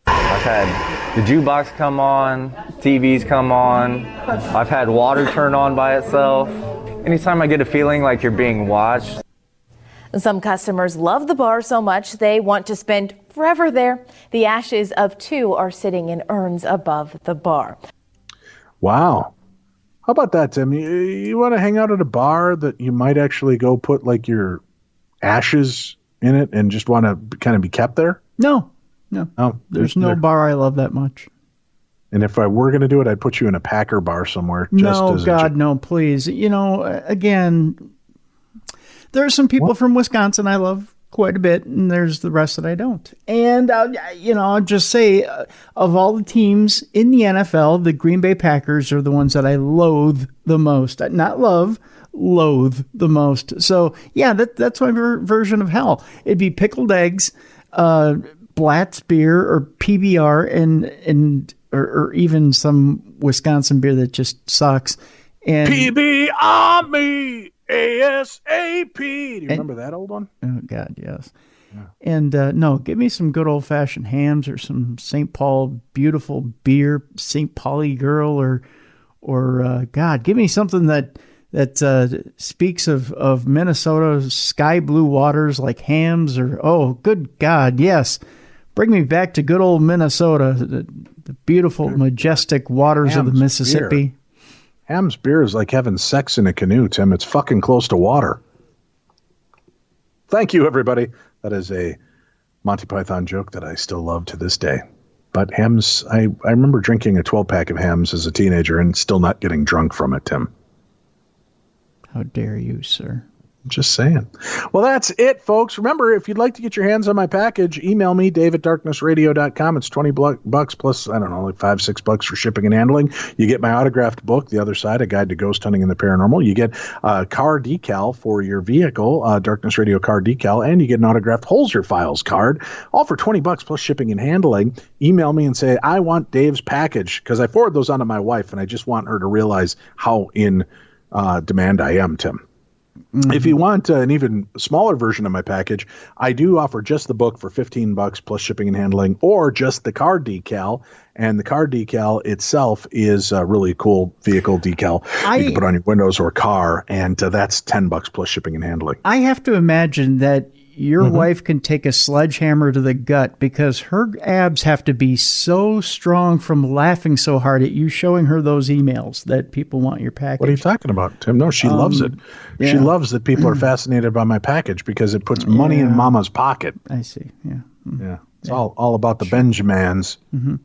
I've had the jukebox come on, TVs come on. I've had water turn on by itself. Anytime I get a feeling like you're being watched. Some customers love the bar so much they want to spend forever there. The ashes of 2 are sitting in urns above the bar. Wow. How about that, Tim? You want to hang out at a bar that you might actually go put like your ashes in it and just want to kind of be kept there? No. Oh, There's no bar I love that much. And if I were going to do it, I'd put you in a Packer bar somewhere. No, God, no, please. Again, there are some people from Wisconsin I love quite a bit, and there's the rest that I don't. And, I'll just say, of all the teams in the NFL, the Green Bay Packers are the ones that I loathe the most. Not love, loathe the most. So, yeah, that's my version of hell. It'd be pickled eggs, Blatt's beer or PBR, or even some Wisconsin beer that just sucks, And PB on me, ASAP. Do you remember that old one? Oh, God, yes. Yeah. And no, give me some good old-fashioned hams or some St. Paul beautiful beer, St. Pauli girl, or God, give me something that speaks of Minnesota's sky blue waters like hams, or, oh, good God, yes. Bring me back to good old Minnesota, the beautiful, majestic waters of the Mississippi. Beer. Ham's beer is like having sex in a canoe, Tim. It's fucking close to water. Thank you, everybody. That is a Monty Python joke that I still love to this day. But Ham's, I remember drinking a 12-pack of Ham's as a teenager and still not getting drunk from it, Tim. How dare you, sir? Just saying. Well, that's it, folks. Remember, if you'd like to get your hands on my package, email me, dave@darknessradio.com. It's $20 plus, I don't know, like $5-6 for shipping and handling. You get my autographed book, The Other Side, A Guide to Ghost Hunting and the Paranormal. You get a car decal for your vehicle, Darkness Radio car decal, and you get an autographed Holzer Files card, all for $20 plus shipping and handling. Email me and say, I want Dave's package, because I forward those on to my wife, and I just want her to realize how in demand I am, Tim. Mm-hmm. If you want an even smaller version of my package, I do offer just the book for $15 plus shipping and handling, or just the car decal. And the car decal itself is a really cool vehicle decal you can put on your windows or car, and that's $10 plus shipping and handling. I have to imagine that your wife can take a sledgehammer to the gut, because her abs have to be so strong from laughing so hard at you showing her those emails that people want your package. What are you talking about, Tim? No, she loves it. Yeah. She loves that people are fascinated by my package because it puts money in Mama's pocket. I see. Yeah. Mm-hmm. Yeah. It's all about the Benjamins. Mm-hmm.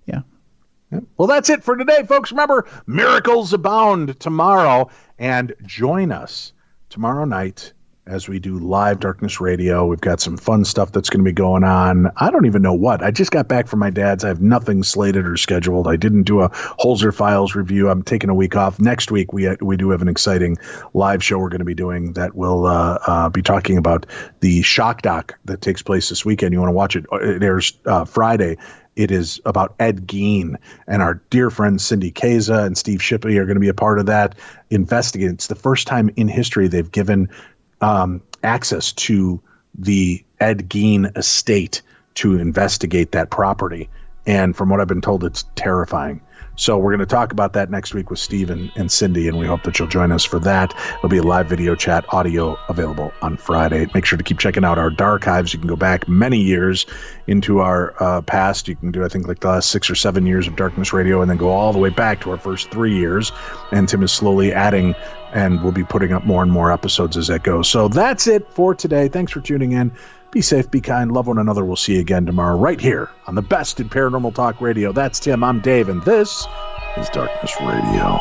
Yeah. Well, that's it for today, folks. Remember, miracles abound tomorrow, and join us tomorrow night as we do live Darkness Radio. We've got some fun stuff that's going to be going on. I don't even know what. I just got back from my dad's. I have nothing slated or scheduled. I didn't do a Holzer Files review. I'm taking a week off. Next week, we do have an exciting live show we're going to be doing that will be talking about the shock doc that takes place this weekend. You want to watch it? It airs Friday. It is about Ed Gein, and our dear friends Cindy Kaza and Steve Shippey are going to be a part of that. Investigating. It's the first time in history they've given access to the Ed Gein estate to investigate that property. And from what I've been told, it's terrifying. So we're going to talk about that next week with Steve and Cindy, and we hope that you'll join us for that. There'll be a live video chat, audio available on Friday. Make sure to keep checking out our Darchives. You can go back many years into our past. You can do, I think, like the last 6 or 7 years of Darkness Radio, and then go all the way back to our first 3 years. And Tim is slowly adding, and we'll be putting up more and more episodes as that goes. So that's it for today. Thanks for tuning in. Be safe, be kind, love one another. We'll see you again tomorrow right here on the best in Paranormal Talk Radio. That's Tim, I'm Dave, and this is Darkness Radio.